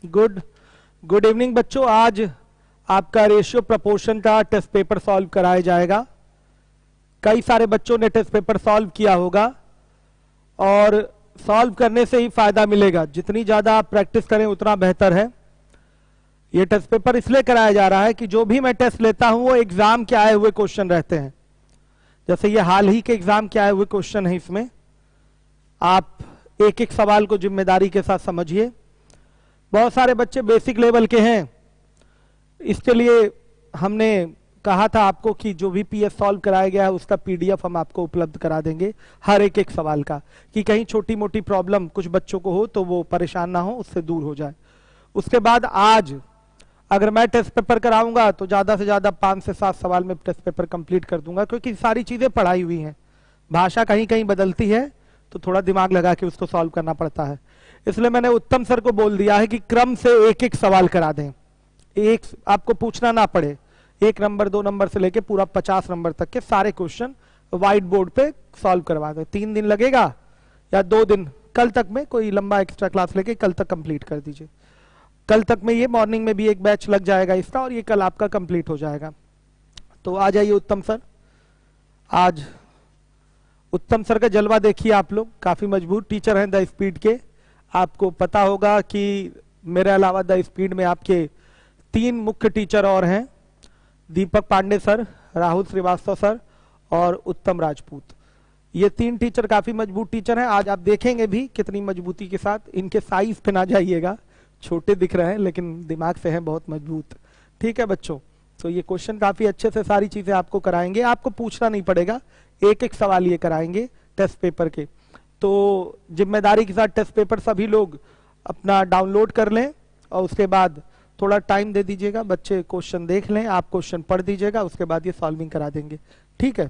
Good good evening बच्चों। आज आपका रेशियो प्रपोर्शन का टेस्ट पेपर सॉल्व कराया जाएगा। कई सारे बच्चों ने टेस्ट पेपर सॉल्व किया होगा और सॉल्व करने से ही फायदा मिलेगा। जितनी ज्यादा आप प्रैक्टिस करें उतना बेहतर है। ये टेस्ट पेपर इसलिए कराया जा रहा है कि जो भी मैं टेस्ट लेता हूं वो एग्जाम के आए हुए क्वेश्चन रहते हैं। जैसे ये हाल ही के एग्जाम के आए हुए क्वेश्चन है, इसमें आप एक एक सवाल को जिम्मेदारी के साथ समझिए। बहुत सारे बच्चे बेसिक लेवल के हैं, इसके लिए हमने कहा था आपको कि जो भी पीएस सॉल्व कराया गया है उसका पीडीएफ हम आपको उपलब्ध करा देंगे हर एक एक सवाल का, कि कहीं छोटी मोटी प्रॉब्लम कुछ बच्चों को हो तो वो परेशान ना हो, उससे दूर हो जाए। उसके बाद आज अगर मैं टेस्ट पेपर कराऊंगा तो ज्यादा से ज्यादा 5 से 7 सवाल में टेस्ट पेपर कंप्लीट कर दूंगा, क्योंकि सारी चीजें पढ़ाई हुई हैं। भाषा कहीं कहीं बदलती है तो थोड़ा दिमाग लगा के उसको सॉल्व करना पड़ता है। इसलिए मैंने उत्तम सर को बोल दिया है कि क्रम से एक एक सवाल करा दें, एक आपको पूछना ना पड़े। 1 नंबर 2 नंबर से लेके पूरा 50 नंबर तक के सारे क्वेश्चन व्हाइट बोर्ड पे सॉल्व करवा दें। 3 दिन लगेगा या 2 दिन, कल तक में कोई लंबा एक्स्ट्रा क्लास लेके कल तक कंप्लीट कर दीजिए। कल तक में ये मॉर्निंग में भी एक बैच लग जाएगा इसका और ये कल आपका कंप्लीट हो जाएगा। तो आ जाइए उत्तम सर। आज उत्तम सर का जलवा देखिए आप लोग, काफी मजबूत टीचर हैं द स्पीड के। आपको पता होगा कि मेरे अलावा द स्पीड में आपके 3 मुख्य टीचर और हैं, दीपक पांडे सर, राहुल श्रीवास्तव सर और उत्तम राजपूत। ये 3 टीचर काफी मजबूत टीचर हैं। आज आप देखेंगे भी कितनी मजबूती के साथ। इनके साइज पे ना जाइएगा, छोटे दिख रहे हैं लेकिन दिमाग से हैं बहुत मजबूत। ठीक है बच्चों, तो ये क्वेश्चन काफी अच्छे से सारी चीजें आपको कराएंगे, आपको पूछना नहीं पड़ेगा, एक एक सवाल ये कराएंगे टेस्ट पेपर के। तो जिम्मेदारी के साथ टेस्ट पेपर सभी लोग अपना डाउनलोड कर लें और उसके बाद थोड़ा टाइम दे दीजिएगा, बच्चे क्वेश्चन देख लें, आप क्वेश्चन पढ़ दीजिएगा, उसके बाद ये सॉल्विंग करा देंगे। ठीक है,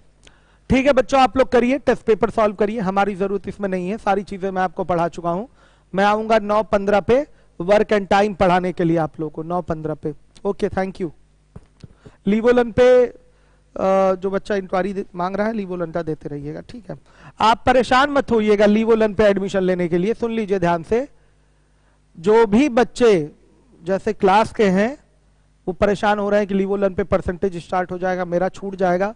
ठीक है बच्चों, आप लोग करिए टेस्ट पेपर सॉल्व करिए, हमारी जरूरत इसमें नहीं है, सारी चीजें मैं आपको पढ़ा चुका हूं। मैं आऊंगा 9:15 पे वर्क एंड टाइम पढ़ाने के लिए आप लोगों को, 9:15 पे। Okay, thank you. लीवोलन पे जो बच्चा इंक्वायरी मांग रहा है लीवोलन देते रहिएगा। ठीक है, आप परेशान मत होइएगा लीवोलन पे एडमिशन लेने के लिए। सुन लीजिए ध्यान से, जो भी बच्चे जैसे क्लास के हैं वो परेशान हो रहे हैं कि लीवोलन पे परसेंटेज स्टार्ट हो जाएगा, मेरा छूट जाएगा,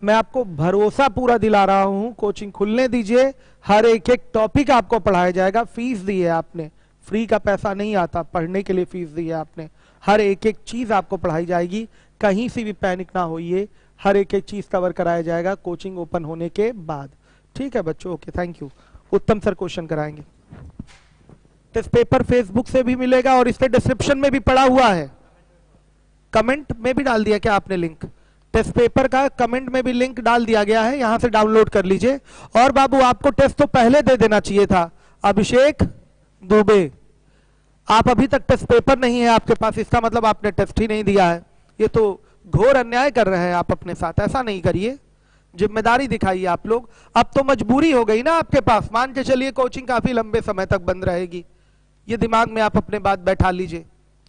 मैं आपको भरोसा पूरा दिला रहा हूं, कोचिंग खुलने दीजिए, हर एक एक टॉपिक आपको पढ़ाया जाएगा। फीस दी है आपने, फ्री का पैसा नहीं आता, पढ़ने के लिए फीस दी है आपने। हर एक एक चीज आपको पढ़ाई जाएगी, कहीं से भी पैनिक ना होइए, हर एक एक चीज कवर कराया जाएगा कोचिंग ओपन होने के बाद। ठीक है बच्चों, ओके, थैंक यू। उत्तम सर क्वेश्चन कराएंगे। टेस्ट पेपर फेसबुक से भी मिलेगा और इसके डिस्क्रिप्शन में भी पड़ा हुआ है, कमेंट में भी डाल दिया क्या आपने लिंक? टेस्ट पेपर का कमेंट में भी लिंक डाल दिया गया है, यहां से डाउनलोड कर लीजिए। और बाबू आपको टेस्ट तो पहले दे देना चाहिए था, अभिषेक दुबे, आप अभी तक टेस्ट पेपर नहीं है आपके पास, इसका मतलब आपने टेस्ट ही नहीं दिया है। ये तो घोर अन्याय कर रहे हैं आप अपने साथ, ऐसा नहीं करिए, जिम्मेदारी दिखाइए आप लोग। अब तो मजबूरी हो गई ना आपके पास, मान के चलिए कोचिंग काफी लंबे समय तक बंद रहेगी, ये दिमाग में आप अपने बात बैठा लीजिए,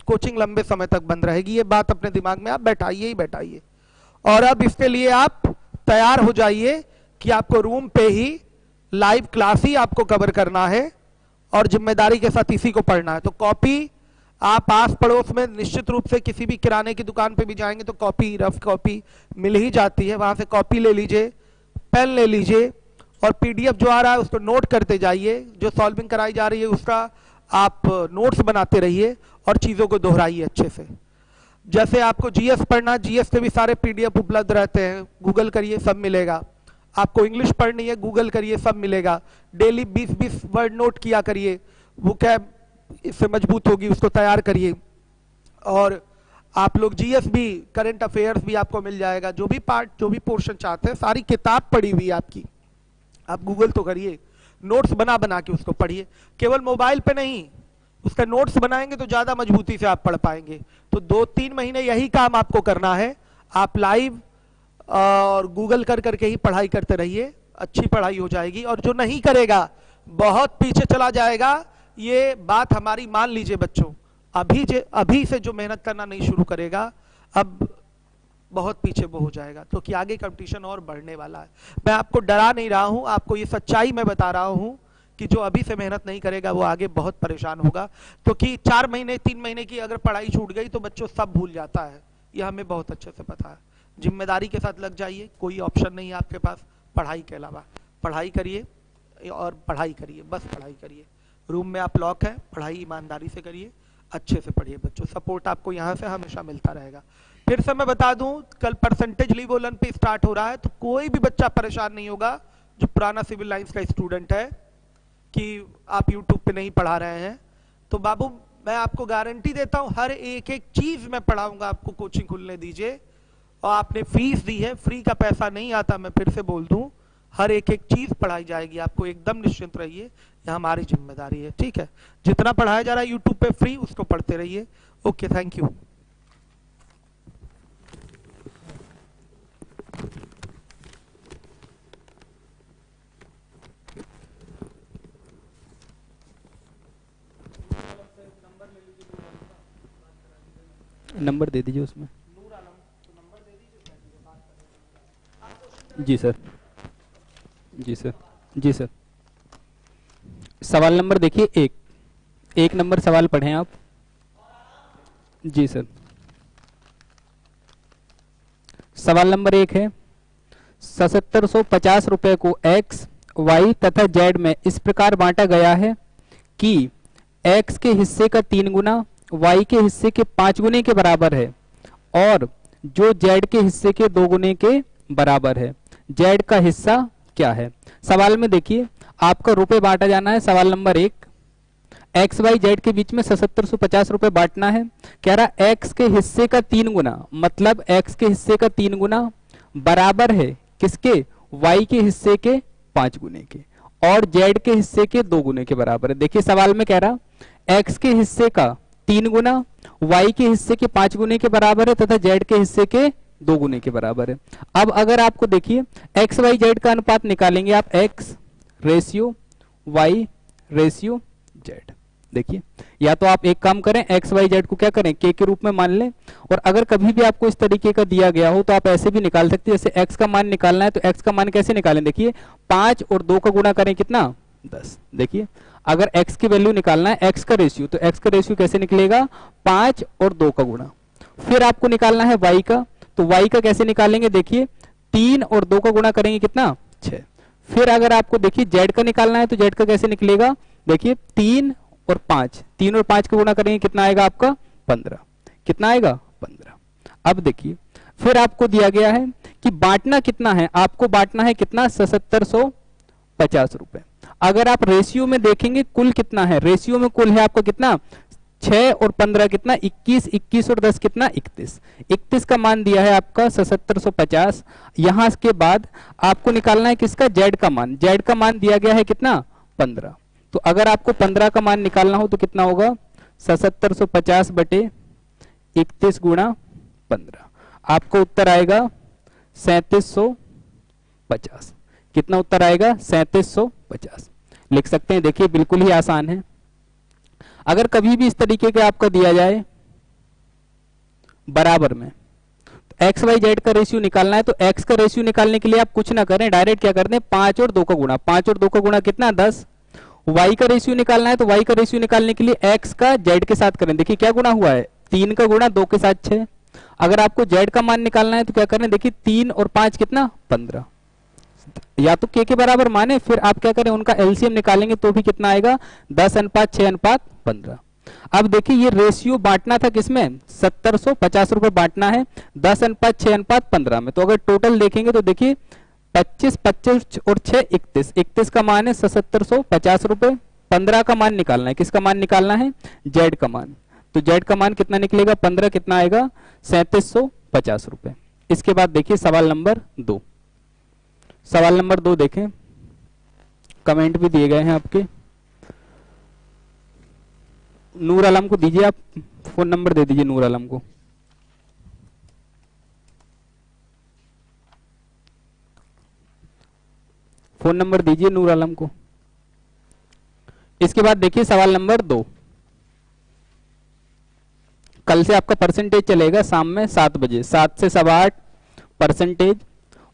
कोचिंग लंबे समय तक बंद रहेगी, ये बात अपने दिमाग में आप बैठाइए ही बैठाइए। और अब इसके लिए आप तैयार हो जाइए कि आपको रूम पे ही लाइव क्लास ही आपको कवर करना है और जिम्मेदारी के साथ इसी को पढ़ना है। तो कॉपी आप आस पड़ोस में निश्चित रूप से किसी भी किराने की दुकान पे भी जाएंगे तो कॉपी, रफ कॉपी मिल ही जाती है, वहां से कॉपी ले लीजिए, पेन ले लीजिए और पीडीएफ जो आ रहा है उसको नोट करते जाइए, जो सॉल्विंग कराई जा रही है उसका आप नोट्स बनाते रहिए और चीजों को दोहराइए अच्छे से। जैसे आपको जीएस पढ़ना, जीएस के भी सारे पीडीएफ उपलब्ध रहते हैं, गूगल करिए सब मिलेगा। आपको इंग्लिश पढ़नी है, गूगल करिए सब मिलेगा। डेली 20-20 वर्ड नोट किया करिए, वो क्या इससे मजबूत होगी, उसको तैयार करिए। और आप लोग जीएस भी, करंट अफेयर्स भी आपको मिल जाएगा, जो भी पार्ट जो भी पोर्शन चाहते हैं, सारी किताब पढ़ी हुई है आपकी, आप गूगल तो करिए, नोट्स बना बना के उसको पढ़िए, केवल मोबाइल पे नहीं, उसका नोट्स बनाएंगे तो ज्यादा मजबूती से आप पढ़ पाएंगे। तो 2-3 महीने यही काम आपको करना है, आप लाइव और गूगल कर करके ही पढ़ाई करते रहिए, अच्छी पढ़ाई हो जाएगी। और जो नहीं करेगा बहुत पीछे चला जाएगा, ये बात हमारी मान लीजिए बच्चों, अभी से जो मेहनत करना नहीं शुरू करेगा अब बहुत पीछे वो हो जाएगा, तो कि आगे कंपटीशन और बढ़ने वाला है। मैं आपको डरा नहीं रहा हूं, आपको ये सच्चाई मैं बता रहा हूं कि जो अभी से मेहनत नहीं करेगा वो आगे बहुत परेशान होगा, क्योंकि 4 महीने 3 महीने की अगर पढ़ाई छूट गई तो बच्चों सब भूल जाता है, ये हमें बहुत अच्छे से पता है। जिम्मेदारी के साथ लग जाइए, कोई ऑप्शन नहीं है आपके पास पढ़ाई के अलावा। पढ़ाई करिए और पढ़ाई करिए, बस पढ़ाई करिए। रूम में आप लॉक है, पढ़ाई ईमानदारी से करिए, अच्छे से पढ़िए बच्चों, सपोर्ट आपको यहाँ से हमेशा मिलता रहेगा। फिर से मैं बता दूं, कल परसेंटेज लीव ओलंपिक स्टार्ट हो रहा है, तो कोई भी बच्चा परेशान नहीं होगा जो पुराना सिविल लाइंस का स्टूडेंट है कि आप यूट्यूब पे नहीं पढ़ा रहे हैं। तो बाबू मैं आपको गारंटी देता हूं, हर एक एक चीज मैं पढ़ाऊंगा आपको, कोचिंग खुलने दीजिए। और आपने फीस दी है, फ्री का पैसा नहीं आता, मैं फिर से बोल दूं, हर एक एक चीज पढ़ाई जाएगी आपको, एकदम निश्चिंत रहिए, यह हमारी जिम्मेदारी है, ठीक है। जितना पढ़ाया जा रहा है यूट्यूब पे फ्री, उसको पढ़ते रहिए। Okay, thank you. नंबर दे दीजिए उसमें। जी सर, जी सर, जी सर। सवाल नंबर देखिए एक नंबर सवाल पढ़ें आप। जी सर, सवाल नंबर 1 है, 7750 रुपए को एक्स, वाई तथा जेड में इस प्रकार बांटा गया है कि एक्स के हिस्से का 3 गुना वाई के हिस्से के 5 गुने के बराबर है, और जो जेड के हिस्से के 2 गुने के बराबर है। जेड का हिस्सा क्या है? सवाल में देखिए आपका रुपए बांटा जाना है। सवाल नंबर 1, एक्स वाई जेड के बीच में 7750 रुपए बांटना है। कह रहा एक्स के हिस्से का 3 गुना, मतलब एक्स के हिस्से का 3 गुना बराबर है किसके? वाई के हिस्से के 5 गुने के, और जेड के हिस्से के 2 गुने के बराबर है। देखिए सवाल में कह रहा एक्स के हिस्से का 3 गुना वाई के हिस्से के 5 गुने के बराबर है तथा जेड के हिस्से के 2 गुने के बराबर है। अब अगर आपको देखिए एक्स वाई जेड का अनुपात निकालेंगे आप, x ratio y ratio z. देखिए या तो आप एक काम करें, एक्स वाई जेड को क्या करें, के रूप में मान लें, और अगर कभी भी आपको इस तरीके का दिया गया हो तो आप ऐसे भी निकाल सकते हैं। जैसे एक्स का मान निकालना है तो एक्स का मान कैसे निकालें? देखिए 5 और 2 का गुणा करें, कितना? 10। देखिए अगर x की वैल्यू निकालना है, x का रेशियो, तो x का रेशियो कैसे निकलेगा? 5 और 2 का गुणा। फिर आपको निकालना है y का, तो y का कैसे निकालेंगे? देखिए 3 और 2 का गुणा करेंगे, कितना? 6। फिर अगर आपको देखिए z का निकालना है तो z का कैसे निकलेगा? देखिए 3 और 5, 3 और 5 का गुणा करेंगे, कितना आएगा आपका? 15। कितना आएगा? 15। अब देखिए फिर आपको दिया गया है कि बांटना कितना है, आपको बांटना है कितना? 7750 रुपए। अगर आप रेशियो में देखेंगे कुल कितना है, रेशियो में कुल है आपका कितना? 6 और 15 कितना? 21, 21 और 10 कितना? 31। 31 का मान दिया है आपका 7750। यहां के बाद आपको निकालना है किसका? जेड का मान। जेड का मान दिया गया है कितना? 15। तो अगर आपको 15 का मान निकालना हो तो कितना होगा? 7750 बटे 31 गुणा 15। आपको उत्तर आएगा 3750। कितना उत्तर आएगा? 3750 लिख सकते हैं। देखिए बिल्कुल ही आसान है। अगर कभी भी इस तरीके का आपका दिया जाए बराबर में, तो एक्स वाई जेड का रेशियो निकालना है, तो एक्स का रेशियो निकालने के लिए आप कुछ ना करें, डायरेक्ट क्या कर दें? 5 और 2 का गुणा। 5 और 2 का गुणा कितना? 10। वाई का रेशियो निकालना है, तो वाई का रेशियो निकालने के लिए एक्स का जेड के साथ करें। देखिए क्या गुणा हुआ है? 3 का गुणा 2 के साथ 6। अगर आपको जेड का मान निकालना है तो क्या करें? देखिए 3 और 5 कितना? 15। या तो के बराबर माने, फिर आप क्या करें? उनका एलसीएम निकालेंगे तो भी कितना आएगा? 10:6:15। अब देखिए ये रेशियो बांटना था किसमें? 7750 रुपए बांटना है 10:6:15 में। तो अगर टोटल देखेंगे तो देखिए 25, 25 और 6 31। 31 का मान है 7750 रुपए। 15 का मान निकालना है, किसका मान निकालना है? जेड का मान। तो जेड का मान कितना निकलेगा? 15 कितना आएगा? 3750 रुपए। इसके बाद देखिए सवाल नंबर 2। सवाल नंबर 2 देखें, कमेंट भी दिए गए हैं आपके। नूर आलम को दीजिए, आप फोन नंबर दे दीजिए नूर आलम को। फोन नंबर दीजिए नूर आलम को। इसके बाद देखिए सवाल नंबर 2। कल से आपका परसेंटेज चलेगा शाम में 7 बजे, 7 से 8:15 परसेंटेज,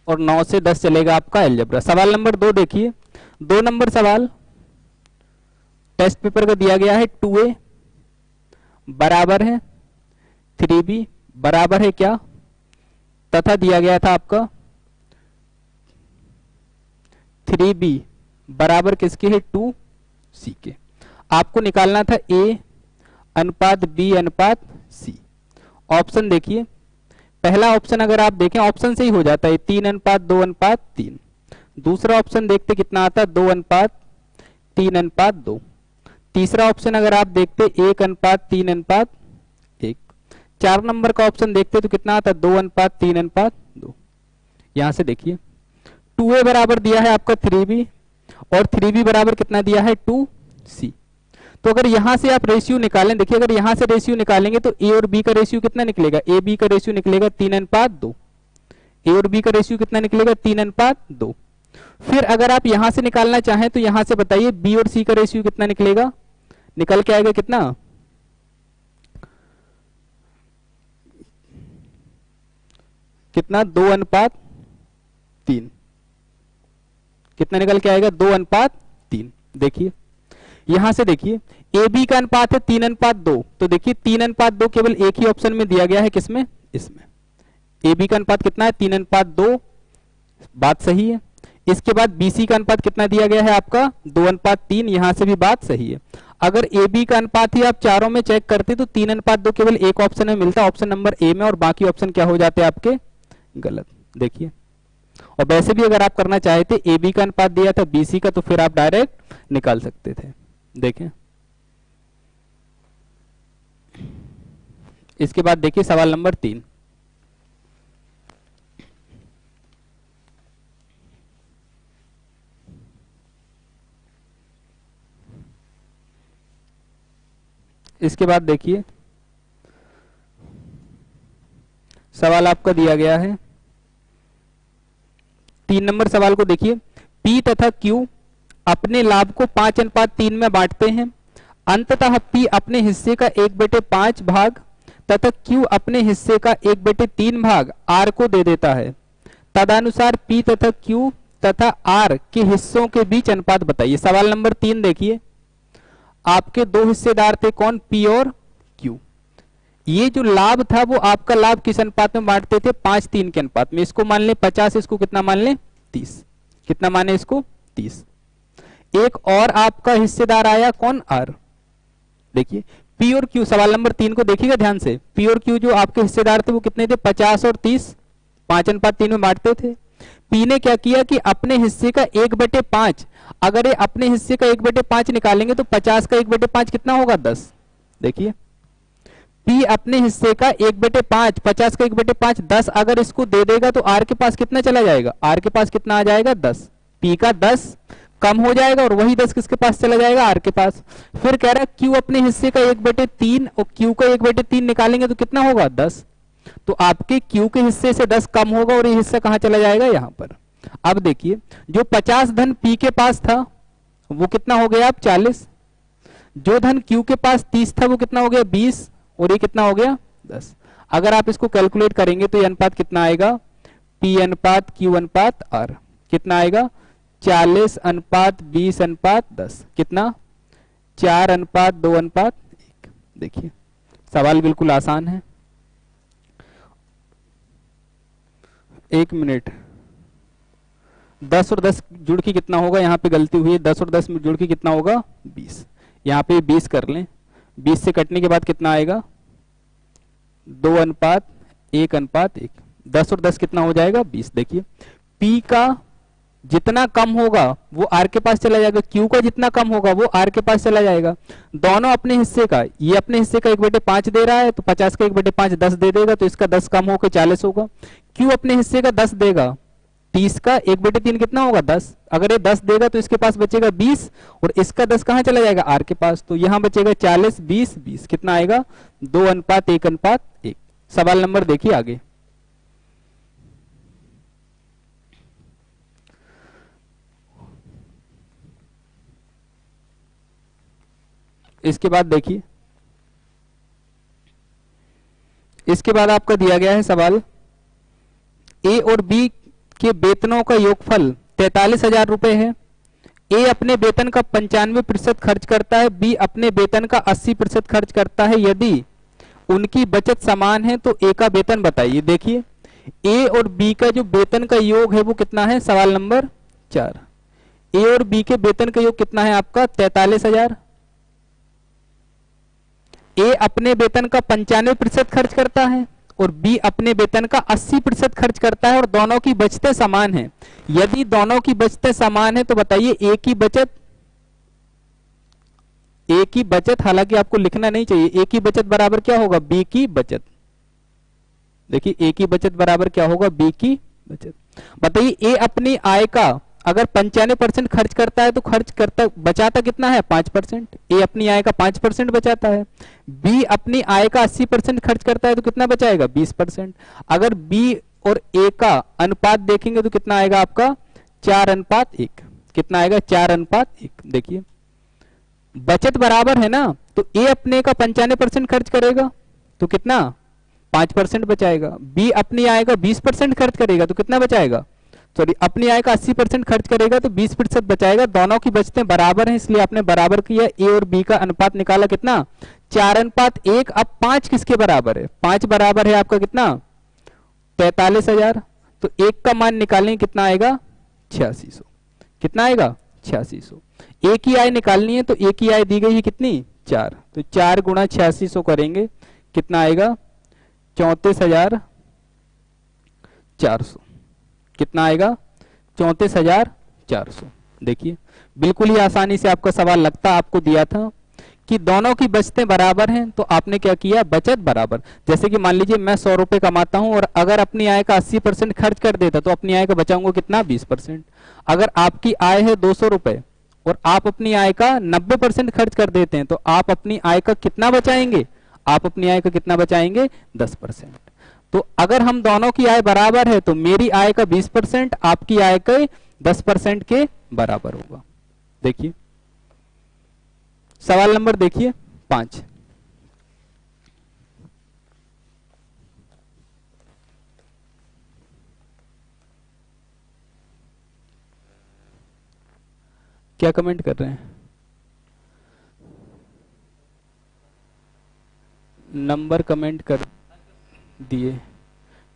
और 9 से 10 चलेगा आपका अलजेब्रा। सवाल नंबर 2 देखिए, 2 नंबर सवाल टेस्ट पेपर का दिया गया है 2A बराबर है 3B बराबर है क्या, तथा दिया गया था आपका 3B बराबर किसके है 2C के। आपको निकालना था A अनुपात B अनुपात C। ऑप्शन देखिए, पहला ऑप्शन अगर आप देखें ऑप्शन से ही हो जाता है 3 अनुपात 2 अनुपात 3। दूसरा ऑप्शन देखते कितना आता है 2 अनुपात 3 अनुपात 2। तीसरा ऑप्शन अगर आप देखते 1 अनुपात 3 अनुपात 1। 4 नंबर का ऑप्शन देखते तो कितना आता 2 अनुपात 3 अनुपात 2। यहां से देखिए 2A बराबर दिया है आपका 3B और 3B बराबर कितना दिया है 2C। तो अगर यहां से आप रेशियो निकालें, देखिए अगर यहां से रेशियो निकालेंगे तो A और B का रेशियो कितना निकलेगा, A B का रेशियो निकलेगा 3 अनुपात 2। A और B का रेशियो कितना निकलेगा 3 अनुपात 2। फिर अगर आप यहां से निकालना चाहें तो यहां से बताइए B और C का रेशियो कितना निकलेगा, निकल के आएगा कितना, कितना 2 अनुपात 3। कितना निकल के आएगा 2 अनुपात 3। देखिए यहां से देखिए ए बी का अनुपात है 3 अनुपात 2, तो देखिए 3 अनुपात 2 केवल एक ही ऑप्शन में दिया गया है, किसमें, इसमें। ए बी का अनुपात कितना है 3 अनुपात 2, बात सही है। इसके बाद बीसी का अनुपात कितना दिया गया है आपका 2 अनुपात 3, यहां से भी बात सही है। अगर ए बी का अनुपात ही आप चारों में चेक करते तो 3 अनुपात 2 केवल एक ऑप्शन में मिलता, ऑप्शन नंबर ए में, और बाकी ऑप्शन क्या हो जाते आपके गलत। देखिए और वैसे भी अगर आप करना चाहते ए बी का अनुपात दिया था बीसी का तो फिर आप डायरेक्ट निकाल सकते थे। देखें इसके बाद देखिए सवाल नंबर 3। इसके बाद देखिए सवाल आपका दिया गया है 3 नंबर सवाल को देखिए, P तथा Q अपने लाभ को 5 अनुपात 3 में बांटते हैं। अंततः P अपने हिस्से का 1/5 भाग तथा Q अपने हिस्से का 1/3 भाग R को दे देता है। तदनुसार P तथा Q तथा R के हिस्सों के बीच अनुपात बताइए। सवाल नंबर 3 देखिए, आपके दो हिस्सेदार थे कौन, P और Q। ये जो लाभ था वो आपका लाभ किस अनुपात में बांटते थे, 5-3 के अनुपात में। इसको मान ले 50, इसको कितना मान ले 30। कितना माने इसको 30। एक और आपका हिस्सेदार आया कौन, R। देखिए P और Q, सवाल नंबर 3 को देखिएगा ध्यान से। P और Q जो आपके हिस्सेदार थे वो कितने थे, 50 और 30, 5 अनुपात 3 में बांटते थे। P ने क्या किया कि अपने हिस्से का 1/5, अगर ये अपने हिस्से का 1/5 निकालेंगे तो 50 का 1/5 कितना होगा, 10। देखिए P अपने हिस्से का 1/5, 50 का 1/5 10 अगर इसको दे देगा तो R के पास कितना चला जाएगा, R के पास कितना आ जाएगा 10। P का 10 कम हो जाएगा और वही 10 किसके पास चला जाएगा, R के पास। फिर कह रहा है Q अपने हिस्से का 1/3 और Q का 1/3 निकालेंगे तो कितना होगा 10। तो आपके Q के हिस्से से 10 कम होगा और ये हिस्सा कहां चला जाएगा, यहां पर। अब देखिए जो 50 धन P के पास था वो कितना हो गया, अब 40। जो धन Q के पास 30 था वो कितना हो गया, 20, और ये कितना हो गया 10। अगर आप इसको कैलकुलेट करेंगे तो ये अनुपात कितना आएगा, P अनुपात Q अनुपात R कितना आएगा, 40 अनुपात 20 अनुपात 10, कितना 4 अनुपात 2 अनुपात 1। देखिए सवाल बिल्कुल आसान है। 1 मिनट, 10 और 10 जुड़ के कितना होगा, यहाँ पे गलती हुई है, 10 और 10 जुड़ के कितना होगा 20। यहाँ पे 20 कर लें, 20 से कटने के बाद कितना आएगा, 2 अनुपात 1 अनुपात 1। 10 और 10 कितना हो जाएगा 20। देखिए P का जितना कम होगा वो R के पास चला जाएगा, Q का जितना कम होगा वो R के पास चला जाएगा। दोनों अपने हिस्से का, ये अपने हिस्से का 1/5 दे रहा है तो 50 का 1/5 10 दे देगा तो इसका 10 कम होकर 40 होगा। Q अपने हिस्से का 10 देगा, 30 का 1/3 कितना होगा 10। अगर ये 10 देगा तो इसके पास बचेगा 20 और इसका 10 कहां चला जाएगा, R के पास। तो यहां बचेगा 40 20 20, कितना आएगा 2 अनुपात 1 अनुपात 1। सवाल नंबर देखिए आगे। इसके बाद देखिए, इसके बाद आपका दिया गया है सवाल, A और B के वेतनों का योगफल 43,000 रुपए है। ए अपने वेतन का 95% खर्च करता है, बी अपने वेतन का 80% खर्च करता है। यदि उनकी बचत समान है तो ए का वेतन बताइए। देखिए ए और बी का जो वेतन का योग है वो कितना है, सवाल नंबर 4। ए और बी के वेतन का योग कितना है आपका, 43,000। ए अपने वेतन का 95% खर्च करता है और बी अपने वेतन का 80% खर्च करता है और दोनों की बचतें समान हैं। यदि दोनों की बचतें समान है तो बताइए ए की बचत, हालांकि आपको लिखना नहीं चाहिए, ए की बचत बराबर क्या होगा, बी की बचत। देखिए ए की बचत बराबर क्या होगा, बी की बचत। बताइए ए अपनी आय का अगर 95% खर्च करता है तो बचाता कितना है, 5%। ए अपनी आय का 5% बचाता है। बी अपनी आय का 80% खर्च करता है तो कितना बचाएगा, 20%। अगर बी और ए का अनुपात देखेंगे तो कितना आएगा आपका, 4:1। कितना आएगा, 4:1। देखिए बचत बराबर है ना, तो ए अपने का 95% खर्च करेगा तो कितना, 5% बचाएगा। बी अपनी आय का 20% खर्च करेगा तो कितना बचाएगा, सॉरी अपनी आय का 80% खर्च करेगा तो 20% बचाएगा। दोनों की बचतें बराबर हैं इसलिए आपने बराबर किया। ए और बी का अनुपात निकाला कितना, 4:1। अब 5 किसके बराबर है, 5 बराबर है आपका कितना, 43,000। तो एक का मान निकालेंगे कितना आएगा, 8600। कितना आएगा, 8600। ए की आय निकालनी है तो ए की आय दी गई है कितनी, 4। तो 4 गुणा 8600 करेंगे कितना आएगा, 34,400। कितना आएगा, 34,400। देखिए बिल्कुल ही आसानी से आपका सवाल लगता आपको दिया था कि दोनों की बचतें बराबर हैं तो आपने क्या किया, बचत बराबर। जैसे कि मान लीजिए मैं 100 रुपए कमाता हूं और अगर अपनी आय का 80% खर्च कर देता तो अपनी आय का बचाऊंगा कितना, 20%। अगर आपकी आय है 200 रुपए और आप अपनी आय का 90% खर्च कर देते हैं तो आप अपनी आय का कितना बचाएंगे, आप अपनी आय का कितना बचाएंगे, 10%। तो अगर हम दोनों की आय बराबर है तो मेरी आय का 20% आपकी आय के 10% के बराबर होगा। देखिए सवाल नंबर देखिए 5। क्या कमेंट कर रहे हैं, नंबर कमेंट कर दिए।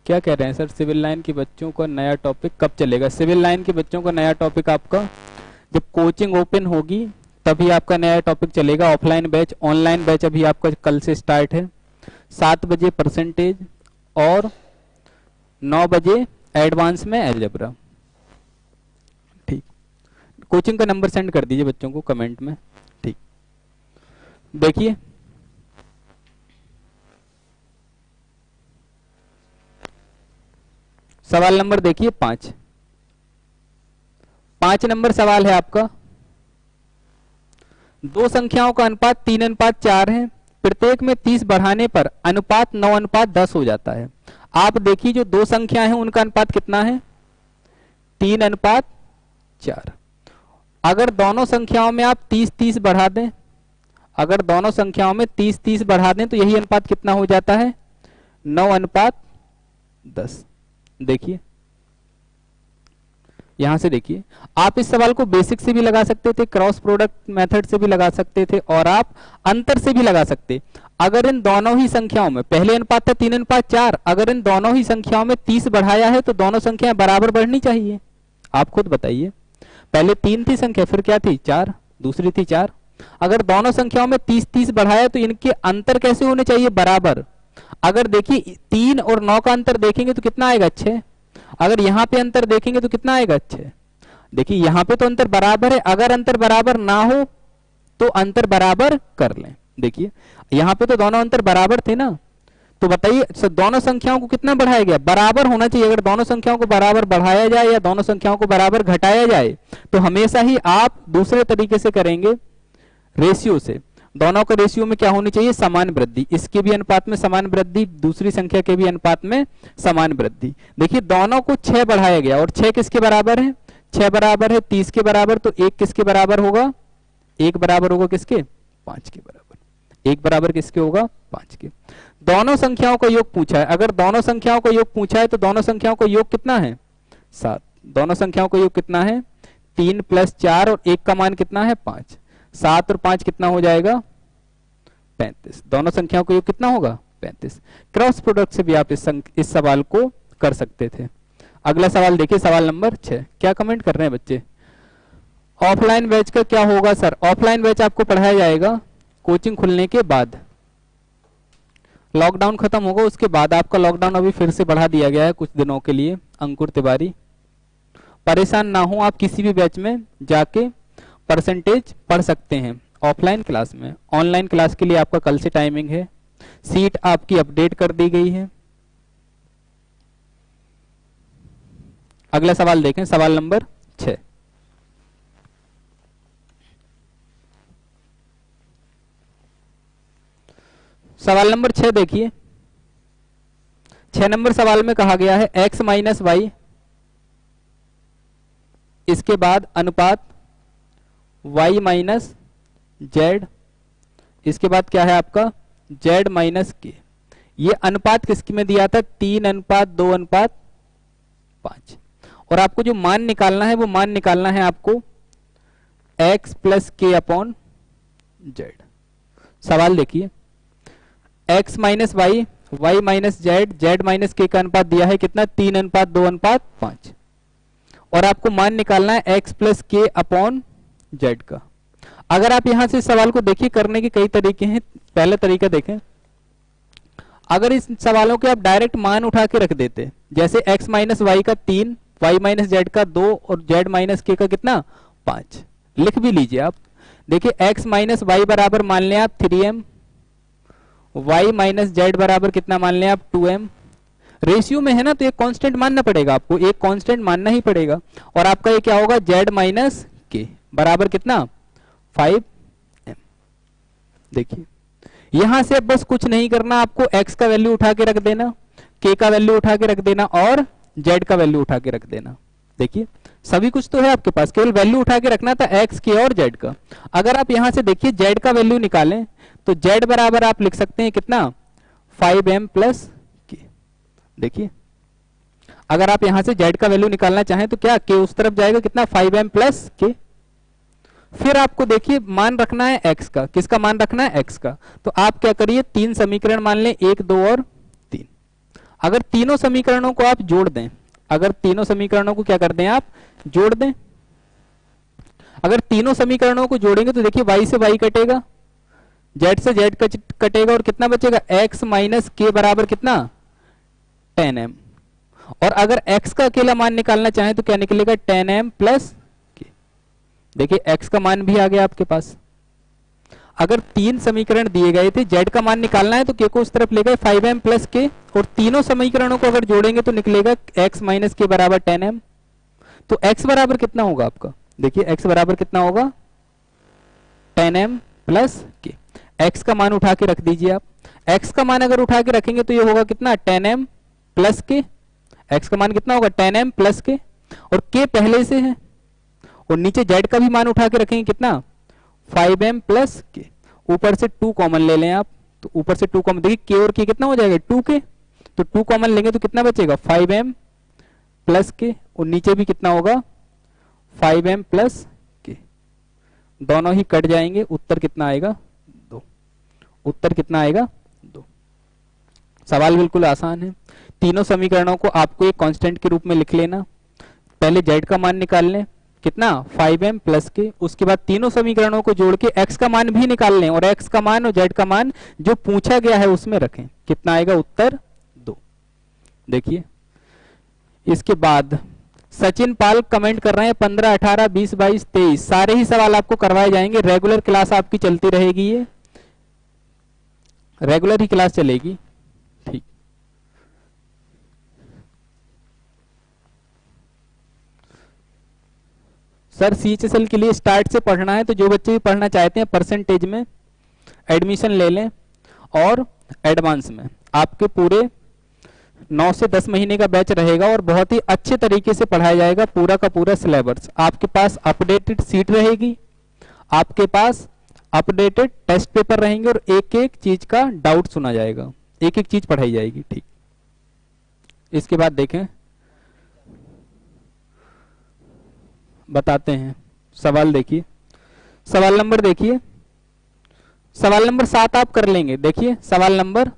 क्या कह रहे हैं सर, सिविल लाइन के बच्चों का नया टॉपिक कब चलेगा। सिविल लाइन के बच्चों का नया टॉपिक आपका जब कोचिंग ओपन होगी तभी आपका नया टॉपिक चलेगा। ऑफलाइन बैच, ऑनलाइन बैच अभी आपका कल से स्टार्ट है। 7 बजे परसेंटेज और 9 बजे एडवांस में अलजेब्रा। ठीक, कोचिंग का नंबर सेंड कर दीजिए बच्चों को कमेंट में। ठीक, देखिए सवाल नंबर देखिए 5 नंबर सवाल है आपका। दो संख्याओं का अनुपात 3:4 है। प्रत्येक में 30 बढ़ाने पर अनुपात 9:10 हो जाता है। आप देखिए जो दो संख्याएं हैं उनका अनुपात कितना है, 3:4। अगर दोनों संख्याओं में आप 30-30 बढ़ा दें, अगर दोनों संख्याओं में 30-30 बढ़ा दें तो यही अनुपात कितना हो जाता है, 9:10। देखिए यहां से देखिए, आप इस सवाल को बेसिक से भी लगा सकते थे, क्रॉस प्रोडक्ट मेथड से भी लगा सकते थे और आप अंतर से भी लगा सकते। अगर इन दोनों ही संख्याओं में, पहले अनुपात था 3:4, अगर इन दोनों ही संख्याओं में 30 बढ़ाया है तो दोनों संख्याएं बराबर बढ़नी चाहिए। आप खुद बताइए, पहले 3 थी संख्या, फिर क्या थी, 4, दूसरी थी 4। अगर दोनों संख्याओं में 30-30 बढ़ाया तो इनके अंतर कैसे होने चाहिए, बराबर। अगर देखिए 3 और 9 का अंतर देखेंगे तो कितना आएगा, 6। अगर यहां पे अंतर देखेंगे तो कितना आएगा, 6। देखिए यहां पे तो अंतर बराबर है, अगर अंतर बराबर ना हो तो अंतर बराबर कर लें। देखिए यहां पे तो दोनों अंतर बराबर थे ना, तो बताइए दोनों संख्याओं को कितना बढ़ाया गया, बराबर होना चाहिए। अगर दोनों संख्याओं को बराबर बढ़ाया जाए या दोनों संख्याओं को बराबर घटाया जाए तो हमेशा ही आप दूसरे तरीके से करेंगे, रेशियो से। दोनों के रेशियो में क्या होनी चाहिए, समान वृद्धि। इसके भी अनुपात में समान वृद्धि, दूसरी संख्या के भी अनुपात में समान वृद्धि। देखिए दोनों को 6 बढ़ाया गया और 6 किसके बराबर है, 6 बराबर है 30 के बराबर, तो 1 किसके बराबर होगा, 1 बराबर होगा किसके, 5 के बराबर। 1 बराबर किसके होगा, 5 के। दोनों संख्याओं का योग पूछा है, अगर दोनों संख्याओं का योग पूछा है तो दोनों संख्याओं का योग कितना है, 7। दोनों संख्याओं का योग कितना है, 3 प्लस 4 और 1 का मान कितना है 5, 7 और 5 कितना हो जाएगा 35। दोनों संख्याओं का योग कितना होगा 35। क्रॉस प्रोडक्ट से भी आप इस सवाल को कर सकते थे। अगला सवाल देखिए, सवाल नंबर 6। क्या कमेंट कर रहे हैं बच्चे? ऑफलाइन बैच का क्या होगा सर? ऑफलाइन बैच आपको पढ़ाया जाएगा कोचिंग खुलने के बाद। लॉकडाउन खत्म होगा उसके बाद आपका लॉकडाउन अभी फिर से बढ़ा दिया गया है कुछ दिनों के लिए। अंकुर तिवारी, परेशान ना हो, आप किसी भी बैच में जाके परसेंटेज पढ़ सकते हैं ऑफलाइन क्लास में। ऑनलाइन क्लास के लिए आपका कल से टाइमिंग है, सीट आपकी अपडेट कर दी गई है। अगला सवाल देखें, सवाल नंबर 6। सवाल नंबर 6 देखिए, 6 नंबर सवाल में कहा गया है x माइनस वाई, इसके बाद अनुपात y माइनस जेड, इसके बाद क्या है आपका z माइनस के। ये अनुपात किसकी में दिया था? 3:2:5। और आपको जो मान निकालना है वो मान निकालना है आपको x plus k upon z. सवाल देखिए, x minus y, y minus z, z minus k का अनुपात दिया है कितना 3:2:5 और आपको मान निकालना है x plus k upon Z का। अगर आप यहां से सवाल को देखिए, करने के कई तरीके हैं। पहला तरीका देखें, अगर इस सवालों के आप डायरेक्ट मान उठा के रख देते, जैसे x माइनस वाई का 3, वाई माइनस जेड का 2 और जेड माइनस के का कितना 5, लिख भी लीजिए आप। देखिए x माइनस वाई बराबर मान लें आप 3m, y माइनस जेड बराबर कितना मान लें आप 2m। रेशियो में है ना, तो एक कांस्टेंट मानना पड़ेगा आपको, एक कांस्टेंट मानना ही पड़ेगा। और आपका ये क्या होगा z माइनस के बराबर कितना 5m। देखिए यहां से अब बस कुछ नहीं करना, आपको x का वैल्यू उठा के रख देना, k का वैल्यू उठा के रख देना और z का वैल्यू उठा के रख देना। देखिए सभी कुछ तो है आपके पास, केवल वैल्यू उठा के रखना था x, k और z का। अगर आप यहां से देखिए z का वैल्यू निकालें तो z बराबर आप लिख सकते हैं कितना 5m प्लस k। देखिए अगर आप यहां से z का वैल्यू निकालना चाहें तो क्या k उस तरफ जाएगा कितना 5m प्लस k। फिर आपको देखिए मान रखना है x का, किसका मान रखना है x का। तो आप क्या करिए, 3 समीकरण मान लें, 1, 2 और 3। अगर तीनों समीकरणों को आप जोड़ दें, अगर तीनों समीकरणों को क्या कर दें आप जोड़ दें, अगर तीनों समीकरणों को जोड़ेंगे तो देखिए y से y कटेगा, z से z कटेगा और कितना बचेगा x माइनस के बराबर कितना 10m। और अगर x का अकेला मान निकालना चाहें तो क्या निकलेगा 10m प्लस के। देखिए x का मान भी आ गया आपके पास। अगर 3 समीकरण दिए गए थे, z का मान निकालना है तो k को उस तरफ ले गए 5m प्लस के, और तीनों समीकरणों को अगर जोड़ेंगे तो निकलेगा x माइनस के बराबर 10m। तो x बराबर कितना होगा आपका? देखिए x बराबर कितना होगा 10m प्लस के। x का मान उठा के रख दीजिए आप। x का मान अगर उठा के रखेंगे तो ये होगा कितना 10m प्लस के। x का मान कितना होगा 10m प्लस के, और k पहले से है, और नीचे z का भी मान उठा के रखेंगे कितना 5m प्लस के। ऊपर से 2 कॉमन ले लें आप, तो ऊपर से 2 कॉमन, देखिए k और k कितना हो जाएगा 2k, तो 2 कॉमन लेंगे तो कितना बचेगा 5m प्लस के, और नीचे भी कितना होगा 5m प्लस के। दोनों ही कट जाएंगे, उत्तर कितना आएगा 2। उत्तर कितना आएगा 2। सवाल बिल्कुल आसान है। तीनों समीकरणों को आपको एक कांस्टेंट के रूप में लिख लेना। पहले z का मान निकाल लें कितना 5m प्लस के, उसके बाद तीनों समीकरणों को जोड़ के x का मान भी निकाल लें, और x का मान और z का मान जो पूछा गया है उसमें रखें। कितना आएगा उत्तर 2। देखिए इसके बाद सचिन पाल कमेंट कर रहे हैं 15, 18, 20, 22, 23 सारे ही सवाल आपको करवाए जाएंगे। रेगुलर क्लास आपकी चलती रहेगी, ये रेगुलर ही क्लास चलेगी। ठीक, सर CHSL के लिए स्टार्ट से पढ़ना है तो जो बच्चे भी पढ़ना चाहते हैं परसेंटेज में एडमिशन ले लें, और एडवांस में आपके पूरे 9 से 10 महीने का बैच रहेगा और बहुत ही अच्छे तरीके से पढ़ाया जाएगा पूरा का पूरा सिलेबस। आपके पास अपडेटेड सीट रहेगी, आपके पास अपडेटेड टेस्ट पेपर रहेंगे, और एक एक चीज का डाउट सुना जाएगा, एक एक चीज पढ़ाई जाएगी। ठीक, इसके बाद देखें बताते हैं। सवाल देखिए, सवाल नंबर देखिए, सवाल नंबर 7 आप कर लेंगे। देखिए सवाल नंबर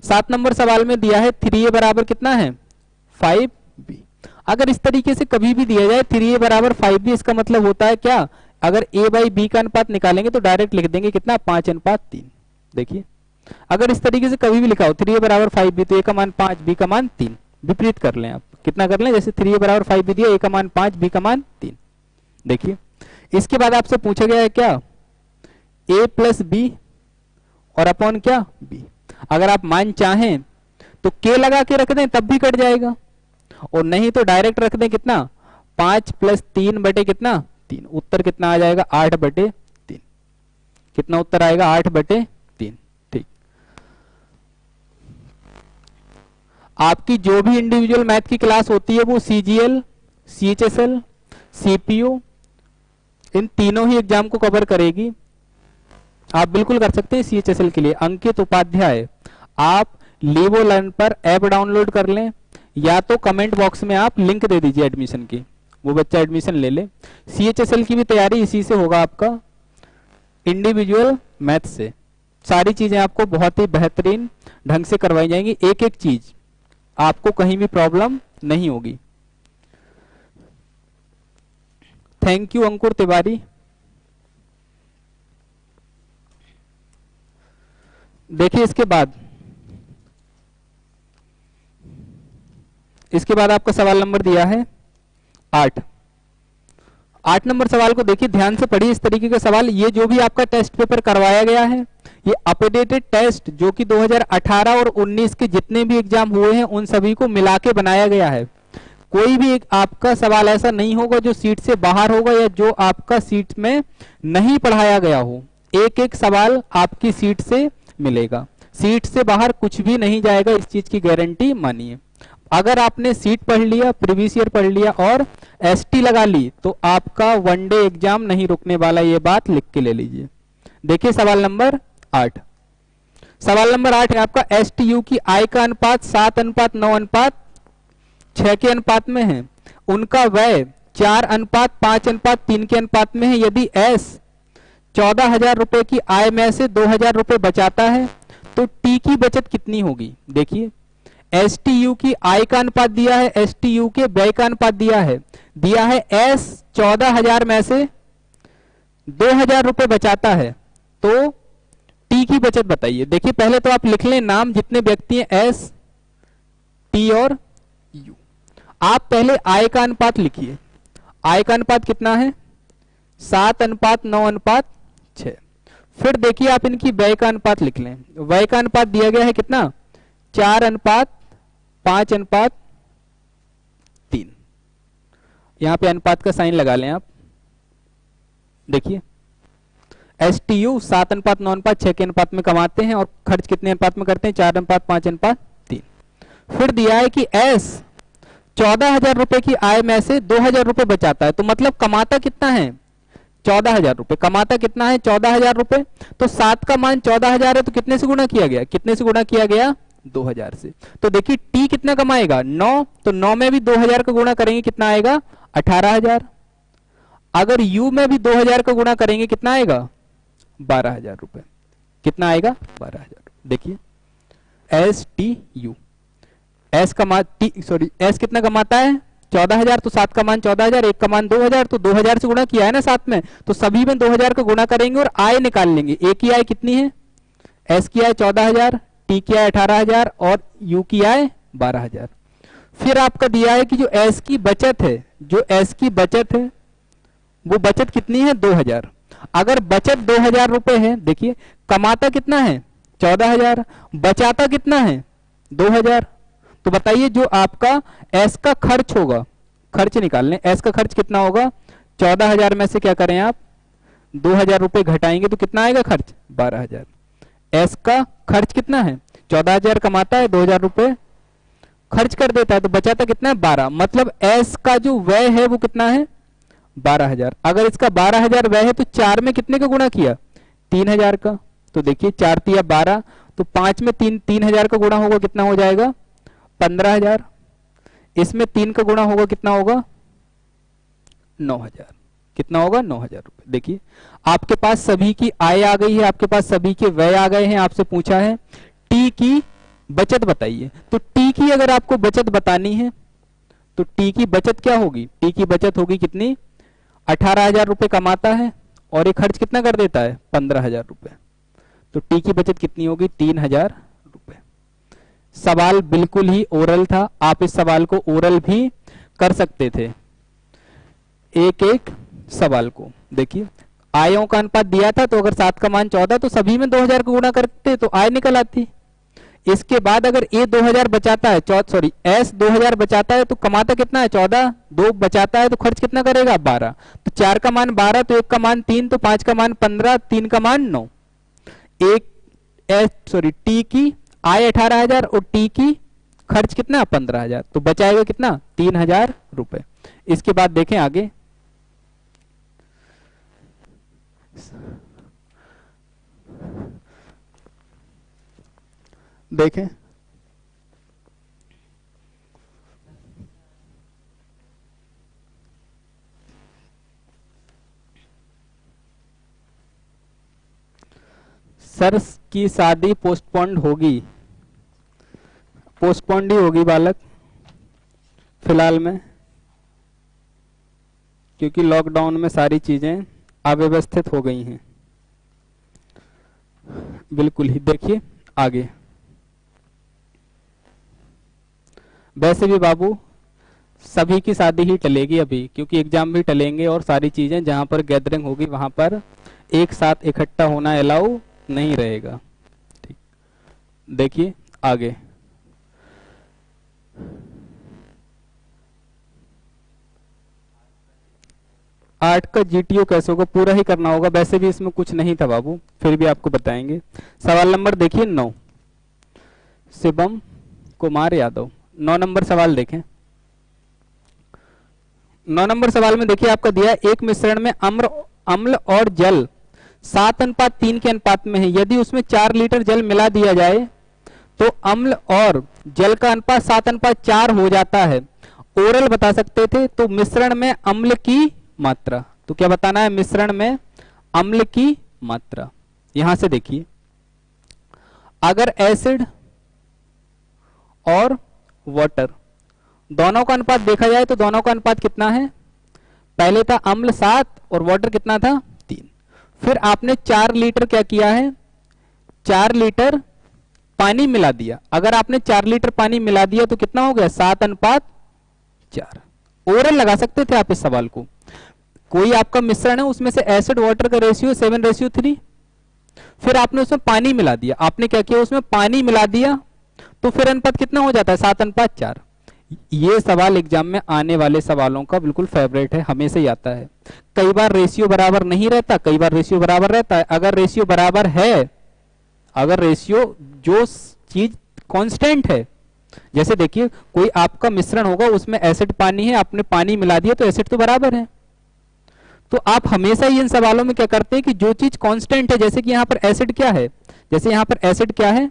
7 नंबर सवाल में दिया है 3a बराबर कितना है 5b। अगर इस तरीके से कभी भी दिया जाए 3a बराबर 5b, इसका मतलब होता है क्या, अगर a बाई b का अनुपात निकालेंगे तो डायरेक्ट लिख देंगे कितना 5:3। देखिए अगर इस तरीके से कभी भी लिखा हो 3a बराबर 5b तो a का मान 5, b का मान 3, विपरीत कर लें आप, कितना कर लें, जैसे 3a बराबर 5b दिया, a का मान 5, b का मान 3। देखिए इसके बाद आपसे पूछा गया है क्या, a प्लस बी और अपॉन क्या b। अगर आप मान चाहें तो k लगा के रख दें तब भी कट जाएगा, और नहीं तो डायरेक्ट रख दें कितना 5 प्लस 3 बटे कितना 3। उत्तर कितना आ जाएगा 8/3। कितना उत्तर आएगा 8/3। ठीक, आपकी जो भी इंडिविजुअल मैथ की क्लास होती है वो CGL, CHSL, CPU इन तीनों ही एग्जाम को कवर करेगी। आप बिल्कुल कर सकते हैं CHSL के लिए। अंकित उपाध्याय, आप लीवो लर्न पर ऐप डाउनलोड कर लें, या तो कमेंट बॉक्स में आप लिंक दे दीजिए एडमिशन की, वो बच्चा एडमिशन ले ले। CHSL की भी तैयारी इसी से होगा, आपका इंडिविजुअल मैथ से सारी चीजें आपको बहुत ही बेहतरीन ढंग से करवाई जाएंगी, एक एक चीज आपको कहीं भी प्रॉब्लम नहीं होगी। थैंक यू अंकुर तिवारी। देखिए इसके बाद आपका सवाल नंबर दिया है 8 नंबर सवाल को देखिए ध्यान से पढ़िए। इस तरीके का सवाल, ये जो भी आपका टेस्ट पेपर करवाया गया है, ये अपडेटेड टेस्ट जो कि 2018 और 19 के जितने भी एग्जाम हुए हैं उन सभी को मिला के बनाया गया है। कोई भी एक आपका सवाल ऐसा नहीं होगा जो सीट से बाहर होगा या जो आपका सीट में नहीं पढ़ाया गया हो। एक एक सवाल आपकी सीट से मिलेगा, सीट से बाहर कुछ भी नहीं जाएगा, इस चीज की गारंटी मानिए। अगर आपने सीट पढ़ लिया, प्रीवियस ईयर पढ़ लिया और ST लगा ली तो आपका वनडे एग्जाम नहीं रुकने वाला, ये बात लिख के ले लीजिए। देखिए सवाल नंबर 8, सवाल नंबर 8 है आपका STU की I का अनुपात 7:9:6 के अनुपात में है, उनका व्यय 4:5:3 के अनुपात में है। यदि S 14,000 रुपए की आय में से 2,000 रुपए बचाता है तो T की बचत कितनी होगी। देखिए STU की आय का अनुपात दिया है, STU के व्यय का अनुपात दिया है S 14,000 में से 2,000 रुपए बचाता है तो T की बचत बताइए। देखिए पहले तो आप लिख लें नाम जितने व्यक्ति हैं S, T और U। आप पहले आय का अनुपात लिखिए, आय का अनुपात कितना है 7:9:6। फिर देखिए आप इनकी व्यय का अनुपात लिख लें, व्यय का अनुपात दिया गया है कितना 4:5:3। यहां पे अनुपात का साइन लगा लें आप। देखिए STU 7:9:6 के अनुपात में कमाते हैं और खर्च कितने अनुपात में करते हैं 4:5:3। फिर दिया है कि S 14,000 रुपए की आय में से 2,000 रुपए बचाता है, तो मतलब कमाता कितना है 14,000 रुपए। कमाता कितना है 14,000 रुपए, तो 7 का मान 14,000 है तो कितने से गुणा किया गया, कितने से गुणा किया गया 2,000 से। तो देखिए T कितना कमाएगा 9, तो 9 में भी 2,000 का गुणा करेंगे कितना आएगा 18,000। अगर U में भी 2,000 का गुणा करेंगे कितना आएगा 12,000 रुपए। कितना आएगा 12,000। देखिए STU S कितना कमाता है 14,000, तो 7 का मान 14,000, 1 का मान 2,000, तो 2,000 से गुणा किया है ना 7 में, तो सभी में 2,000 का गुणा करेंगे और आय निकाल लेंगे। A की आय कितनी है, S की आय 14,000, T की आय 18,000 और U की आय 12,000। फिर आपका दिया है कि जो S की बचत है, वो बचत कितनी है 2,000। अगर बचत 2,000 रुपए है, देखिए कमाता कितना है 14,000, बचाता कितना है 2,000, तो बताइए जो आपका S का खर्च होगा, खर्च निकाल लें, S का खर्च कितना होगा 14,000 में से क्या करें आप 2,000 रुपए घटाएंगे तो कितना आएगा खर्च 12,000। S का खर्च कितना है 14,000 कमाता है 2,000 रुपए खर्च कर देता है, तो बचाता कितना है 12। मतलब S का जो व्यय है वो कितना है 12,000। अगर इसका 12,000 व्यय है तो 4 में कितने का गुणा किया 3,000 का, तो देखिए 4 तिया 12, तो 5 में 3,000 का गुणा होगा कितना हो जाएगा 15,000। इसमें 3 का गुणा होगा कितना होगा 9,000। कितना होगा? 9,000 रुपए। देखिए आपके पास सभी की आय आ गई है, आपके पास सभी के व्यय आ गए हैं। आपसे पूछा है टी की बचत बताइए, तो टी की अगर आपको बचत बतानी है तो टी की बचत क्या होगी? टी की बचत होगी कितनी? 18,000 रुपए कमाता है और ये खर्च कितना कर देता है? 15,000 रुपए। तो टी की बचत कितनी होगी? 3,000 रुपए। सवाल बिल्कुल ही ओरल था, आप इस सवाल को ओरल भी कर सकते थे एक एक सवाल को। देखिए आयों का अनुपात दिया था, तो अगर 7 का मान 14 तो सभी में 2000 को गुणा करते तो आय निकल आती। इसके बाद अगर ए 2000 बचाता है, एस 2000 बचाता है तो कमाता कितना है? 14। 2 बचाता है तो खर्च कितना करेगा? 12। तो 4 का मान 12, तो 1 का मान 3, तो 5 का मान 15, 3 का मान 9। टी की आय 18,000 और टी की खर्च कितना? 15,000। तो बचाएगा कितना? 3,000 रुपए। इसके बाद देखें आगे, देखें सर की शादी पोस्टपोन्ड होगी। पोस्टपोन्ड ही होगी बालक फिलहाल में, क्योंकि लॉकडाउन में सारी चीजें अव्यवस्थित हो गई हैं। बिल्कुल ही। देखिए आगे, वैसे भी बाबू सभी की शादी ही टलेगी अभी, क्योंकि एग्जाम भी टलेंगे और सारी चीजें जहां पर गैदरिंग होगी वहां पर एक साथ इकट्ठा होना अलाउ नहीं रहेगा। ठीक, देखिए आगे, आर्ट का जीटीओ कैसे होगा? पूरा ही करना होगा। वैसे भी इसमें कुछ नहीं था बाबू, फिर भी आपको बताएंगे। सवाल नंबर देखिए 9, शिवम कुमार यादव। 9 नंबर सवाल देखें। 9 नंबर सवाल में देखिए आपका दिया है, एक मिश्रण में अम्ल और जल 7:3 के अनुपात में है। यदि उसमें 4 लीटर जल मिला दिया जाए तो अम्ल और जल का अनुपात 7:4 हो जाता है। ओरल बता सकते थे, तो मिश्रण में अम्ल की मात्रा, तो क्या बताना है? मिश्रण में अम्ल की मात्रा। यहां से देखिए, अगर एसिड और वाटर दोनों का अनुपात देखा जाए तो दोनों का अनुपात कितना है? पहले था अम्ल 7 और वाटर कितना था? 3। फिर आपने 4 लीटर क्या किया है? 4 लीटर पानी मिला दिया। अगर आपने 4 लीटर पानी मिला दिया तो कितना हो गया? 7:4। ओरल लगा सकते थे आप इस सवाल को। कोई आपका मिश्रण है, उसमें से एसिड वाटर का रेशियो 7:3, फिर आपने उसमें पानी मिला दिया। आपने क्या किया? उसमें पानी मिला दिया, तो फिर अनुपात कितना हो जाता है? 7:4। ये सवाल एग्जाम में आने वाले सवालों का बिल्कुल फेवरेट है, हमेशा ही आता है। कई बार रेशियो बराबर नहीं रहता, कई बार रेशियो बराबर रहता है। अगर रेशियो बराबर है, अगर रेशियो जो चीज कांस्टेंट है, जैसे देखिए कोई आपका मिश्रण होगा, उसमें एसिड पानी है, आपने पानी मिला दिया तो एसिड तो बराबर है। तो आप हमेशा ही इन सवालों में क्या करते हैं कि जो चीज कांस्टेंट है, जैसे कि यहां पर एसिड क्या है? जैसे यहां पर एसिड क्या है?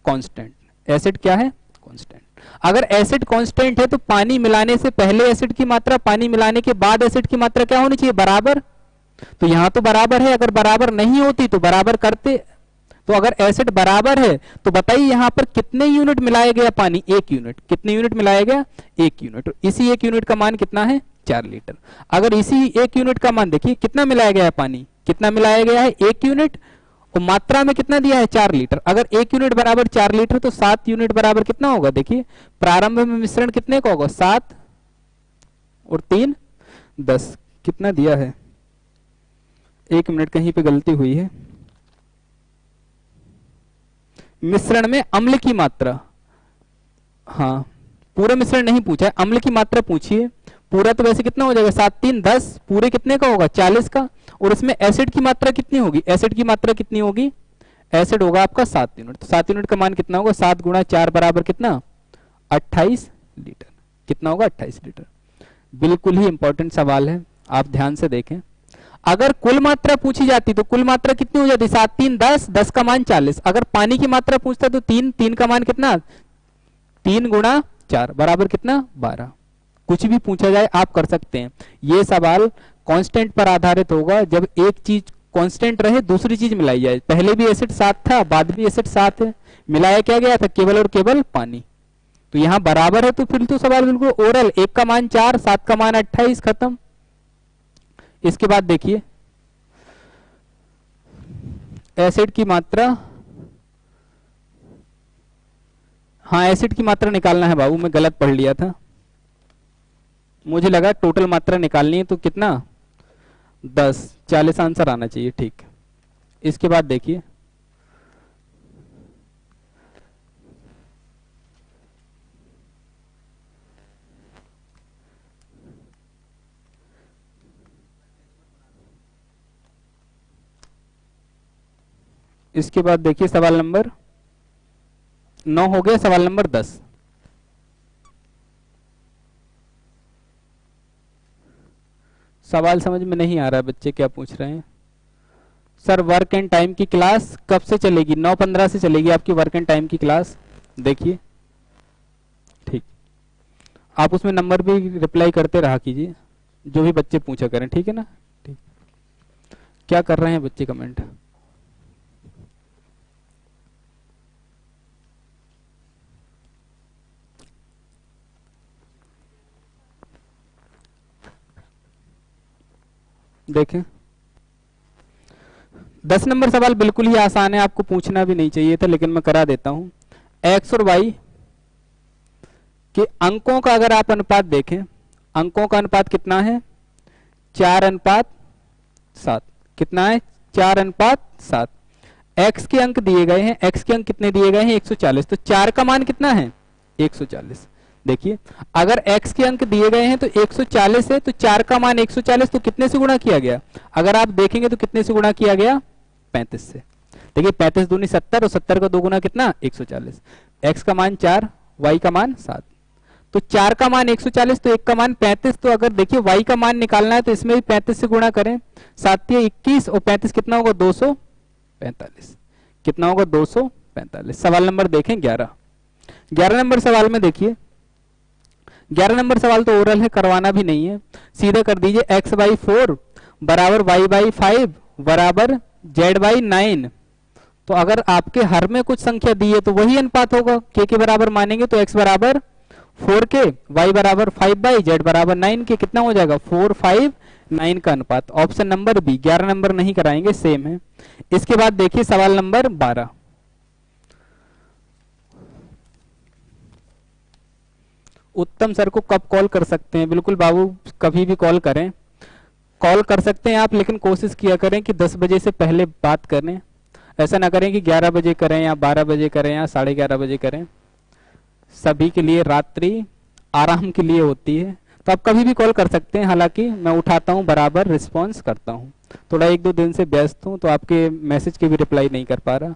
कांस्टेंट। एसिड क्या है? कांस्टेंट। अगर एसिड कांस्टेंट है तो पानी मिलाने से पहले एसिड की मात्रा, पानी मिलाने के बाद एसिड की मात्रा क्या होनी चाहिए? बराबर। तो यहां तो बराबर है, अगर बराबर नहीं होती तो बराबर करते। तो अगर एसिड बराबर है तो बताइए यहां पर कितने यूनिट मिलाया गया पानी? 1 यूनिट। कितने यूनिट मिलाया गया? 1 यूनिट। इसी 1 यूनिट का मान कितना है? 4 लीटर। अगर इसी 1 यूनिट का मान देखिए कितना मिलाया गया है पानी? कितना मिलाया गया है? 1 यूनिट। और मात्रा में कितना दिया है? 4 लीटर। अगर 1 यूनिट बराबर 4 लीटर तो 7 यूनिट बराबर कितना होगा? देखिए प्रारंभ में मिश्रण कितने का होगा? 7 और 3 10। कितना दिया है? 1 मिनट, कहीं पे गलती हुई है। मिश्रण में अम्ल की मात्रा, हाँ पूरा मिश्रण नहीं पूछा है, अम्ल की मात्रा पूछिए। पूरा तो वैसे कितना हो जाएगा? 7 3 10। पूरे कितने का होगा? 40 का। और इसमें एसिड की मात्रा कितनी होगी? एसिड की मात्रा कितनी होगी? एसिड होगा आपका 7 यूनिट। तो 7 यूनिट का मान कितना होगा? 7 गुणा 4 बराबर कितना? 28 लीटर। कितना होगा? 28 लीटर। बिल्कुल ही इंपॉर्टेंट सवाल है, आप ध्यान से देखें। अगर कुल मात्रा पूछी जाती तो कुल मात्रा कितनी हो जाती? 7 3 10, 10 का मान 40। अगर पानी की मात्रा पूछता तो 3 3 का मान कितना? 3 गुणा 4 बराबर कितना? 12। कुछ भी पूछा जाए आप कर सकते हैं। ये सवाल कांस्टेंट पर आधारित होगा, जब एक चीज कांस्टेंट रहे दूसरी चीज मिलाई जाए। पहले भी एसिड साथ था, बाद भी एसिड साथ है, मिलाया क्या गया था, केवल और केवल पानी। तो यहाँ बराबर है तो फिर तो सवाल बिल्कुल ओरल। 1 का मान 4, 7 का मान 28, खत्म। इसके बाद देखिए एसिड की मात्रा, हाँ एसिड की मात्रा निकालना है बाबू, मैं गलत पढ़ लिया था, मुझे लगा टोटल मात्रा निकालनी है। तो कितना 10, 40 आंसर आना चाहिए, ठीक। इसके बाद देखिए इसके बाद देखिए सवाल नंबर 9 हो गया, सवाल नंबर 10। सवाल समझ में नहीं आ रहा है बच्चे, क्या पूछ रहे हैं? सर वर्क एंड टाइम की क्लास कब से चलेगी? 9:15 से चलेगी आपकी वर्क एंड टाइम की क्लास। देखिए ठीक, आप उसमें नंबर भी रिप्लाई करते रहा कीजिए, जो भी बच्चे पूछा करें, ठीक है ना? ठीक, क्या कर रहे हैं बच्चे कमेंट? देखें 10 नंबर सवाल बिल्कुल ही आसान है, आपको पूछना भी नहीं चाहिए था, लेकिन मैं करा देता हूं। एक्स और वाई के अंकों का अगर आप अनुपात देखें, अंकों का अनुपात कितना है? 4:7। कितना है? 4:7। एक्स के अंक दिए गए हैं, एक्स के अंक कितने दिए गए हैं? 140। तो 4 का मान कितना है? 140। देखिए अगर x के अंक दिए गए हैं तो 140 है, तो 4 का मान 140, तो कितने से गुणा किया गया? अगर आप देखेंगे तो कितने से गुणा किया गया? 35 से। देखिए 35 दूनी 70 और 70 का 2 गुना कितना? 140। x का मान 4, y का मान 7। तो 4 का मान 140, तो 1 का मान 35। तो अगर देखिए y का मान निकालना है तो इसमें भी 35 से गुणा करें। 7 या 21 और 35 कितना होगा? 245। कितना होगा? 245। सवाल नंबर देखें 11। 11 नंबर सवाल में देखिए, 11 नंबर सवाल तो ओरल है, करवाना भी नहीं है, सीधा कर दीजिए। x/4 बराबर y/5 बराबर z/9। तो अगर आपके हर में कुछ संख्या दी है तो वही अनुपात होगा, के बराबर मानेंगे तो x बराबर 4k, y बराबर 5 z बराबर 9k। कितना हो जाएगा? 4, 5, 9 का अनुपात। Option number B. 11 नंबर नहीं कराएंगे, सेम है। इसके बाद देखिए सवाल नंबर 12। उत्तम सर को कब कॉल कर सकते हैं? बिल्कुल बाबू, कभी भी कॉल करें, कॉल कर सकते हैं आप, लेकिन कोशिश किया करें कि 10 बजे से पहले बात करें। ऐसा ना करें कि 11 बजे करें या 12 बजे करें या 11:30 बजे करें। सभी के लिए रात्रि आराम के लिए होती है, तो आप कभी भी कॉल कर सकते हैं। हालांकि मैं उठाता हूं, बराबर रिस्पॉन्स करता हूं। थोड़ा 1-2 दिन से व्यस्त हूं, तो आपके मैसेज के भी रिप्लाई नहीं कर पा रहा।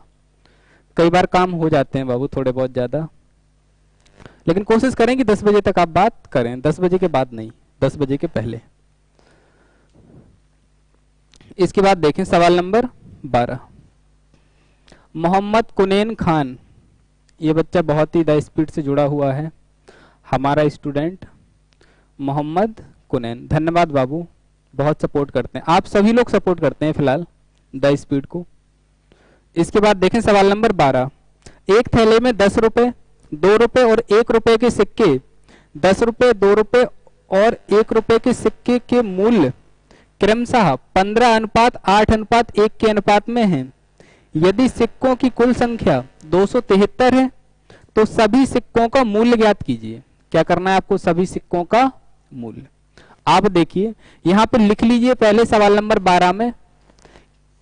कई बार काम हो जाते हैं बाबू थोड़े बहुत ज्यादा, लेकिन कोशिश करें कि 10 बजे तक आप बात करें, 10 बजे के बाद नहीं, 10 बजे के पहले। इसके बाद देखें सवाल नंबर 12। मोहम्मद कुनैन खान, ये बच्चा बहुत ही द स्पीड से जुड़ा हुआ है, हमारा स्टूडेंट मोहम्मद कुनैन। धन्यवाद बाबू, बहुत सपोर्ट करते हैं आप, सभी लोग सपोर्ट करते हैं फिलहाल द स्पीड को। इसके बाद देखें सवाल नंबर 12। एक थैले में 10 रुपए, 2 रुपए और 1 रुपए के सिक्के, 10 रुपए, 2 रुपए और 1 रुपए के सिक्के के मूल्य क्रमशः 15:8:1 के अनुपात में हैं। यदि सिक्कों की कुल संख्या 273 है तो सभी सिक्कों का मूल्य ज्ञात कीजिए। क्या करना है आपको? सभी सिक्कों का मूल्य। आप देखिए यहां पर लिख लीजिए पहले सवाल नंबर 12 में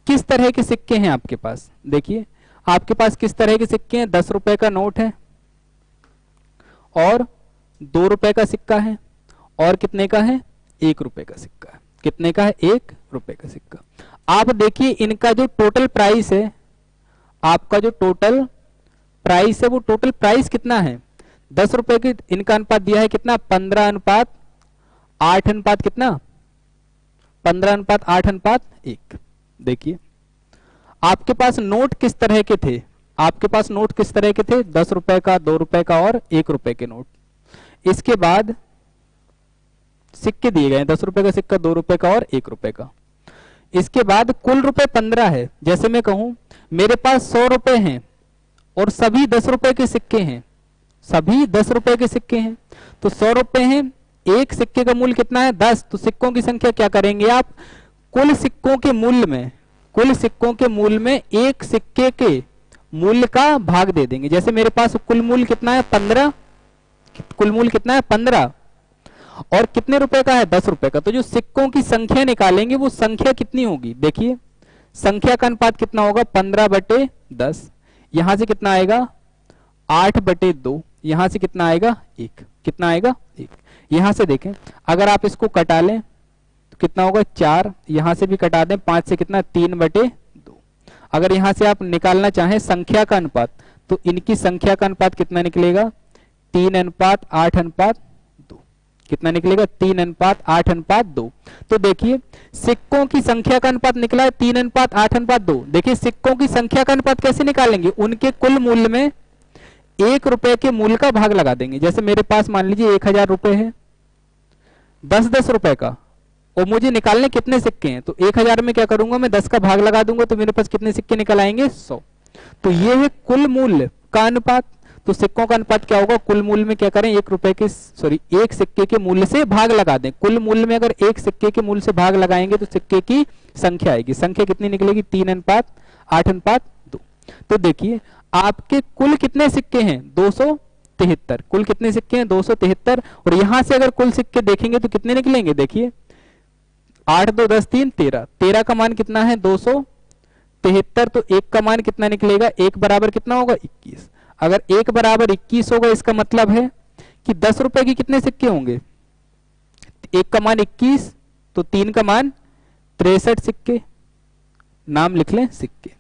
किस तरह के सिक्के हैं आपके पास। देखिए आपके पास किस तरह के सिक्के हैं? 10 रुपए का नोट है और 2 रुपए का सिक्का है, और कितने का है? 1 रुपए का सिक्का है। कितने का है? 1 रुपए का सिक्का। आप देखिए इनका जो टोटल प्राइस है, आपका जो टोटल प्राइस है, वो टोटल प्राइस कितना है? 10 रुपए की इनका अनुपात दिया है कितना? 15:8 कितना? 15:8:1। देखिए आपके पास नोट किस तरह के थे? आपके पास नोट किस तरह के थे? 10 रुपए का, 2 रुपए का और 1 रुपए के नोट। इसके बाद सिक्के दिए गए हैं, 10 रुपए का सिक्का, 2 रुपए का और 1 रुपए का। इसके बाद कुल रुपए 15 है। जैसे मैं कहूं मेरे पास 100 रुपए हैं और सभी 10 रुपए के सिक्के हैं, सभी 10 रुपए के सिक्के हैं, तो 100 रुपए हैं, एक सिक्के का मूल्य कितना है 10, तो सिक्कों की संख्या क्या करेंगे आप, कुल सिक्कों के मूल्य में, कुल सिक्कों के मूल्य में एक सिक्के के मूल्य का भाग दे देंगे। जैसे मेरे पास कुल मूल्य कितना है 15, कुल मूल्य कितना है 15 और कितने रुपए का है 10 रुपए का, तो जो सिक्कों की संख्या निकालेंगे वो संख्या कितनी होगी, देखिए संख्या का अनुपात कितना होगा 15/10, यहां से कितना आएगा 8/2, यहां से कितना आएगा 1, कितना आएगा 1। यहां से देखें अगर आप इसको कटा लें तो कितना होगा 4, यहां से भी कटा दें 5 से कितना 3/2। अगर यहां से आप निकालना चाहें संख्या का अनुपात तो इनकी संख्या का अनुपात कितना निकलेगा 3:8:2, कितना निकलेगा 3:8:2। तो देखिए सिक्कों की संख्या का अनुपात निकला है 3:8:2। देखिए सिक्कों की संख्या का अनुपात कैसे निकालेंगे, उनके कुल मूल्य में 1 रुपए के मूल्य का भाग लगा देंगे। जैसे मेरे पास मान लीजिए 1000 रुपए है 10-10 रुपए का, और मुझे निकालने कितने सिक्के हैं, तो 1000 में क्या करूंगा मैं 10 का भाग लगा दूंगा तो मेरे पास कितने सिक्के निकल आएंगे 100। तो ये है कुल मूल्य का अनुपात। तो सिक्कों का अनुपात क्या होगा, कुल मूल्य में क्या करें एक सिक्के के मूल्य से भाग लगा दें। कुल मूल्य में अगर एक सिक्के के मूल्य से भाग लगाएंगे तो सिक्के की संख्या आएगी, संख्या कितनी निकलेगी 3:8:2। तो देखिए आपके कुल कितने सिक्के हैं 273, कुल कितने सिक्के हैं 273, और यहां से अगर कुल सिक्के देखेंगे तो कितने निकलेंगे, देखिए 8 2 10 3 13, 13 का मान कितना है 273, तो 1 का मान कितना निकलेगा, 1 बराबर कितना होगा 21। अगर 1 बराबर 21 होगा इसका मतलब है कि 10 रुपए की कितने सिक्के होंगे, 1 का मान 21 तो 3 का मान 63 सिक्के, नाम लिख लें सिक्के।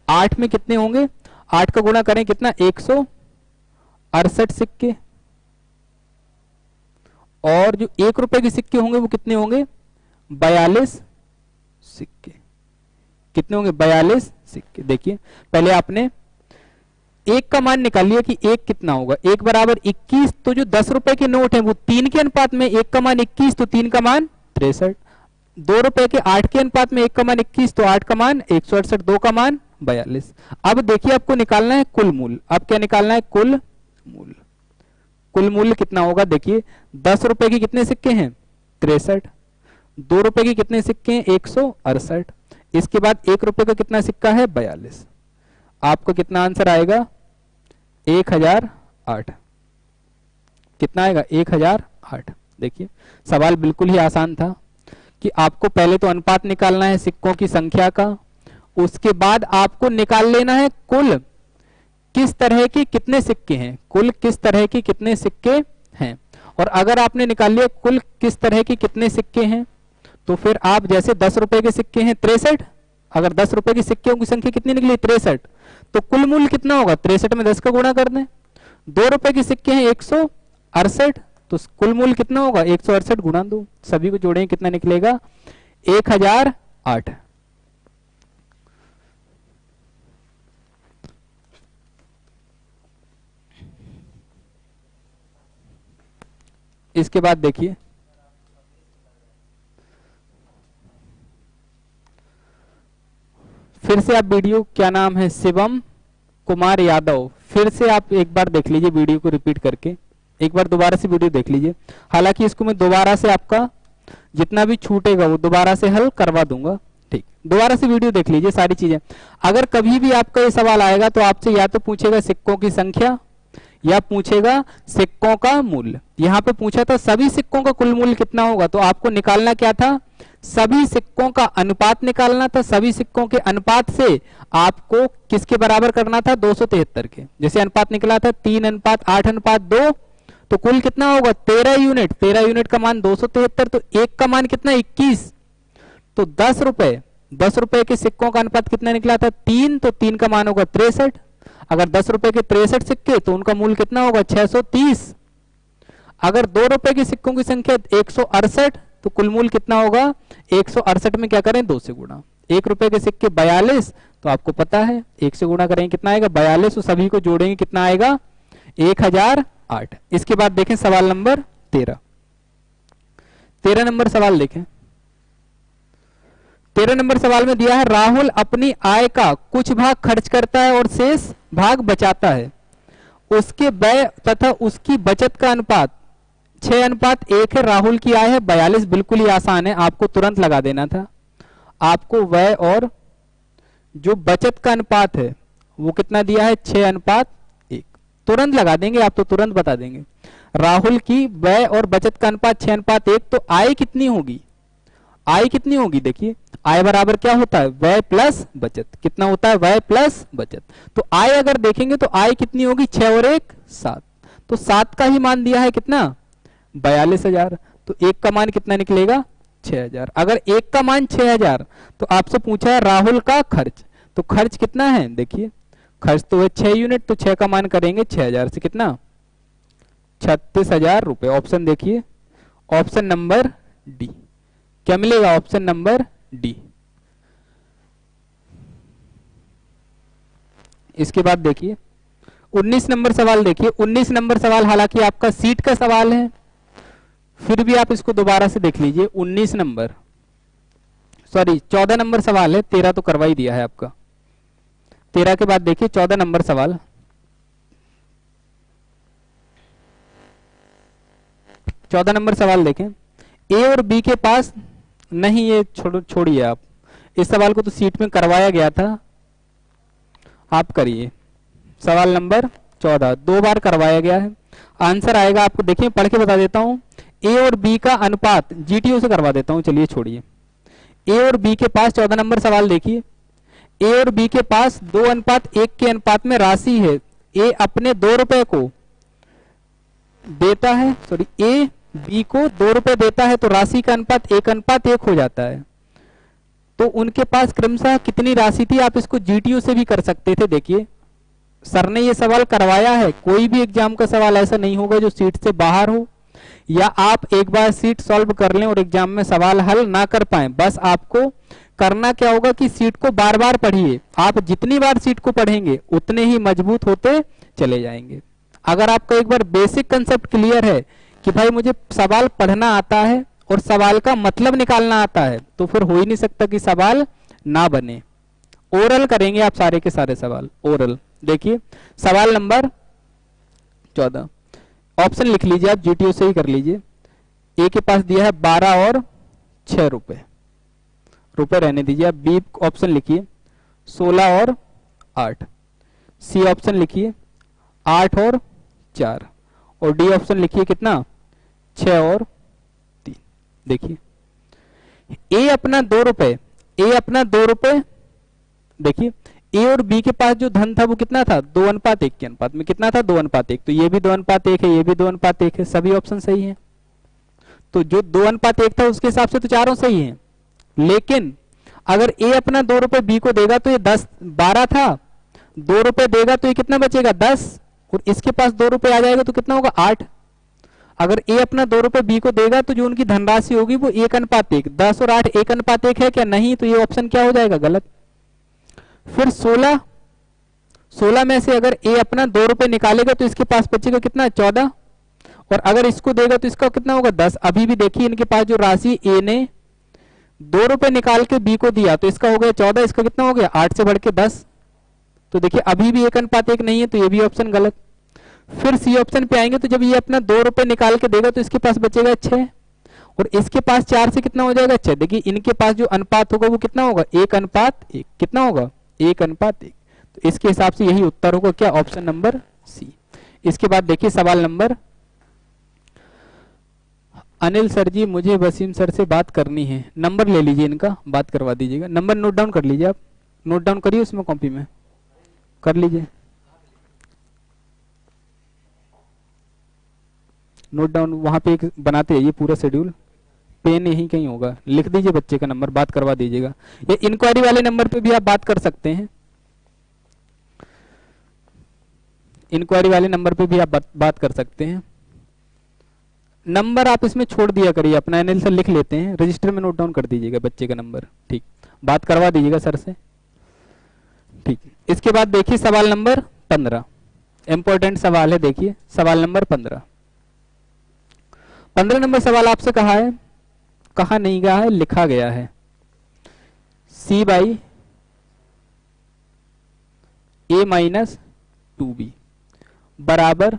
8 में कितने होंगे, 8 का गुणा करें कितना 168 सिक्के, और जो 1 रुपए के सिक्के होंगे वो कितने होंगे 42 सिक्के, कितने होंगे 42 सिक्के। देखिए पहले आपने 1 का मान निकाल लिया कि 1 कितना होगा, 1 बराबर 21, तो जो 10 रुपए के नोट हैं वो 3 के अनुपात में, 1 का मान 21 तो 3 का मान 63, 2 रुपए के 8 के अनुपात में 1 का मान 21 तो 8 का मान 168, 2 का मान 42। अब देखिए आपको निकालना है कुल मूल्य, अब क्या निकालना है कुल मूल्य, कुल मूल्य कितना होगा, देखिए 10 रुपए के कितने सिक्के हैं 63, 2 रुपए के कितने सिक्के हैं 168, इसके बाद 1 रुपए का कितना सिक्का है 42, आपको कितना आंसर आएगा 1008, कितना आएगा 1008। देखिए सवाल बिल्कुल ही आसान था कि आपको पहले तो अनुपात निकालना है सिक्कों की संख्या का, उसके बाद आपको निकाल लेना है कुल किस तरह के कितने सिक्के हैं, कुल किस तरह के कितने सिक्के हैं। और अगर आपने निकाल लिया कुल किस तरह के कितने सिक्के हैं तो फिर आप जैसे 10 रुपए के सिक्के हैं 63, अगर 10 रुपए के सिक्कों की संख्या कितनी निकली 63, तो कुल मूल्य कितना होगा 63 में 10 का गुणा कर दें। 2 रुपए के सिक्के हैं 168, तो कुल मूल्य कितना होगा 168 गुणा 2, सभी को जोड़ें कितना निकलेगा 1008। इसके बाद देखिए फिर से आप वीडियो, क्या नाम है शिवम कुमार यादव, फिर से आप एक बार देख लीजिए वीडियो को रिपीट करके, एक बार दोबारा से वीडियो देख लीजिए। हालांकि इसको मैं दोबारा से आपका जितना भी छूटेगा वो दोबारा से हल करवा दूंगा, ठीक, दोबारा से वीडियो देख लीजिए सारी चीजें। अगर कभी भी आपका ये सवाल आएगा तो आपसे या तो पूछेगा सिक्कों की संख्या या पूछेगा सिक्कों का मूल्य। यहां पे पूछा था सभी सिक्कों का कुल मूल्य कितना होगा, तो आपको निकालना क्या था, सभी सिक्कों का अनुपात निकालना था। सभी सिक्कों के अनुपात से आपको किसके बराबर करना था 273 के, जैसे अनुपात निकला था 3:8:2, तो कुल कितना होगा 13 यूनिट, 13 यूनिट का मान 273, तो 1 का मान कितना 21, तो 10 रुपए के सिक्कों का अनुपात कितना निकला था 3, तो 3 का मान होगा 63। अगर 10 रुपए के 63 सिक्के तो उनका मूल्य कितना होगा 630। अगर 2 रुपए के सिक्कों की संख्या 168 तो कुल मूल्य कितना होगा 168 में क्या करें 2 से गुणा। 1 रुपए के सिक्के 42, तो आपको पता है 1 से गुणा करेंगे कितना आएगा 42, तो सभी को जोड़ेंगे कितना आएगा 1008। इसके बाद देखें सवाल नंबर 13। 13 नंबर सवाल देखें। 13 नंबर सवाल में दिया है राहुल अपनी आय का कुछ भाग खर्च करता है और शेष भाग बचाता है। उसके व्यय तथा उसकी बचत का अनुपात 6:1 है। राहुल की आय है 42। बिल्कुल ही आसान है, आपको तुरंत लगा देना था। आपको व्यय और जो बचत का अनुपात है वो कितना दिया है, 6:1। तुरंत लगा देंगे आप, तो तुरंत बता देंगे। राहुल की व्यय और बचत का अनुपात 6:1, तो आय कितनी होगी, आय कितनी होगी, देखिए आय बराबर क्या होता है, व्यय प्लस बचत। कितना होता है, व्यय प्लस बचत। तो आय अगर देखेंगे तो आय कितनी होगी, 6 और 1 7। तो 7 का ही मान दिया है कितना, 42,000। तो 1 का मान कितना निकलेगा, 6,000। अगर 1 का मान 6,000 तो आपसे पूछा है राहुल का खर्च, तो खर्च कितना है, देखिए खर्च तो है 6 यूनिट, तो 6 का मान करेंगे 6,000 से कितना, 36,000 रुपए। ऑप्शन देखिए, ऑप्शन नंबर डी। क्या मिलेगा, ऑप्शन नंबर डी। इसके बाद देखिए 19 नंबर सवाल देखिए। 19 नंबर सवाल हालांकि आपका सीट का सवाल है, फिर भी आप इसको दोबारा से देख लीजिए। 19 नंबर, सॉरी 14 नंबर सवाल है, 13 तो करवा ही दिया है आपका। 13 के बाद देखिए 14 नंबर सवाल। 14 नंबर सवाल देखें। ए और बी के पास, नहीं ये छोड़िए आप, इस सवाल को तो सीट में करवाया गया था, आप करिए। सवाल नंबर 14 2 बार करवाया गया है। आंसर आएगा आपको, देखिए पढ़ के बता देता हूं। ए और बी का अनुपात, जीटीओ से करवा देता हूं, चलिए छोड़िए। ए और बी के पास 14 नंबर सवाल देखिए। ए और बी के पास 2:1 के अनुपात में राशि है। ए अपने 2 रुपए को देता है, सॉरी ए बी को 2 रुपए देता है, तो राशि का अनुपात 1:1 हो जाता है। तो उनके पास क्रमशः कितनी राशि थी, आप इसको जीटीओ से भी कर सकते थे। देखिए सर ने ये सवाल करवाया है, कोई भी एग्जाम का सवाल ऐसा नहीं होगा जो सीट से बाहर हो, या आप एक बार सीट सॉल्व कर लें और एग्जाम में सवाल हल ना कर पाए। बस आपको करना क्या होगा कि सीट को बार बार पढ़िए। आप जितनी बार सीट को पढ़ेंगे उतने ही मजबूत होते चले जाएंगे। अगर आपका एक बार बेसिक कंसेप्ट क्लियर है कि भाई मुझे सवाल पढ़ना आता है और सवाल का मतलब निकालना आता है, तो फिर हो ही नहीं सकता कि सवाल ना बने। ओरल करेंगे आप सारे के सारे सवाल, ओरल। देखिए सवाल नंबर 14, ऑप्शन लिख लीजिए आप, जीटीओ से ही कर लीजिए। ए के पास दिया है 12 और 6 रुपए, रुपए रहने दीजिए आप। बी ऑप्शन लिखिए 16 और 8। सी ऑप्शन लिखिए 8 और 4, और डी ऑप्शन लिखिए कितना, 6 और 3। देखिए ए अपना 2 रुपए, ए अपना 2 रुपए, देखिए ए और बी के पास जो धन था वो कितना था, 2:1 के अनुपात में। कितना था, 2:1। तो ये भी 2:1 है, ये भी 2:1 है, सभी ऑप्शन सही हैं। तो जो 2:1 था उसके हिसाब से तो चारों सही हैं। लेकिन अगर ए अपना 2 रुपए बी को देगा तो ये 12 था, 2 रुपए देगा तो ये कितना बचेगा, 10, और इसके पास 2 रुपए आ जाएगा तो कितना होगा, 8। अगर ए अपना 2 रुपए बी को देगा तो जो उनकी धनराशि होगी वो 1:1, 10 और 8 1:1 है क्या, नहीं, तो ये ऑप्शन क्या हो जाएगा, गलत। फिर 16 में से अगर ए अपना 2 रुपए निकालेगा तो इसके पास बचेगा कितना, 14, और अगर इसको देगा तो इसका कितना होगा, 10। अभी भी देखिए इनके पास जो राशि ए ने 2 रुपए निकाल के बी को दिया तो इसका हो गया 14, इसका कितना हो गया, 8 से बढ़ के 10। तो देखिए अभी भी 1:1 नहीं है, तो ये भी ऑप्शन गलत। फिर सी ऑप्शन पे आएंगे तो जब ये अपना 2 रुपए निकाल के देगा तो इसके पास बचेगा 6, और इसके पास 4 से कितना हो जाएगा, 6। देखिए इनके पास जो अनुपात होगा वो कितना होगा, 1:1। कितना होगा, 1:1। तो इसके हिसाब से यही उत्तर होगा क्या, ऑप्शन नंबर सी। इसके बाद देखिए सवाल नंबर, अनिल सर जी मुझे वसीम सर से बात करनी है, नंबर ले लीजिए इनका, बात करवा दीजिएगा। नंबर नोट डाउन कर लीजिए आप, नोट डाउन करिए उसमें कॉपी में कर लीजिए, नोट डाउन वहां पे एक बनाते हैं ये पूरा शेड्यूल, पेन यहीं कहीं होगा, लिख दीजिए बच्चे का नंबर, बात करवा दीजिएगा। ये इंक्वायरी वाले नंबर पे भी आप बात कर सकते हैं, इंक्वायरी वाले नंबर पे भी आप बात कर सकते हैं। नंबर आप इसमें छोड़ दिया करिए अपना, एनएल सर लिख लेते हैं, रजिस्टर में नोट डाउन कर दीजिएगा बच्चे का नंबर, ठीक, बात करवा दीजिएगा सर से, ठीक। इसके बाद देखिए सवाल नंबर 15, इंपॉर्टेंट सवाल है। देखिए सवाल नंबर 15 नंबर सवाल आपसे कहा है कहा नहीं गया है, लिखा गया है। C by A minus 2B बराबर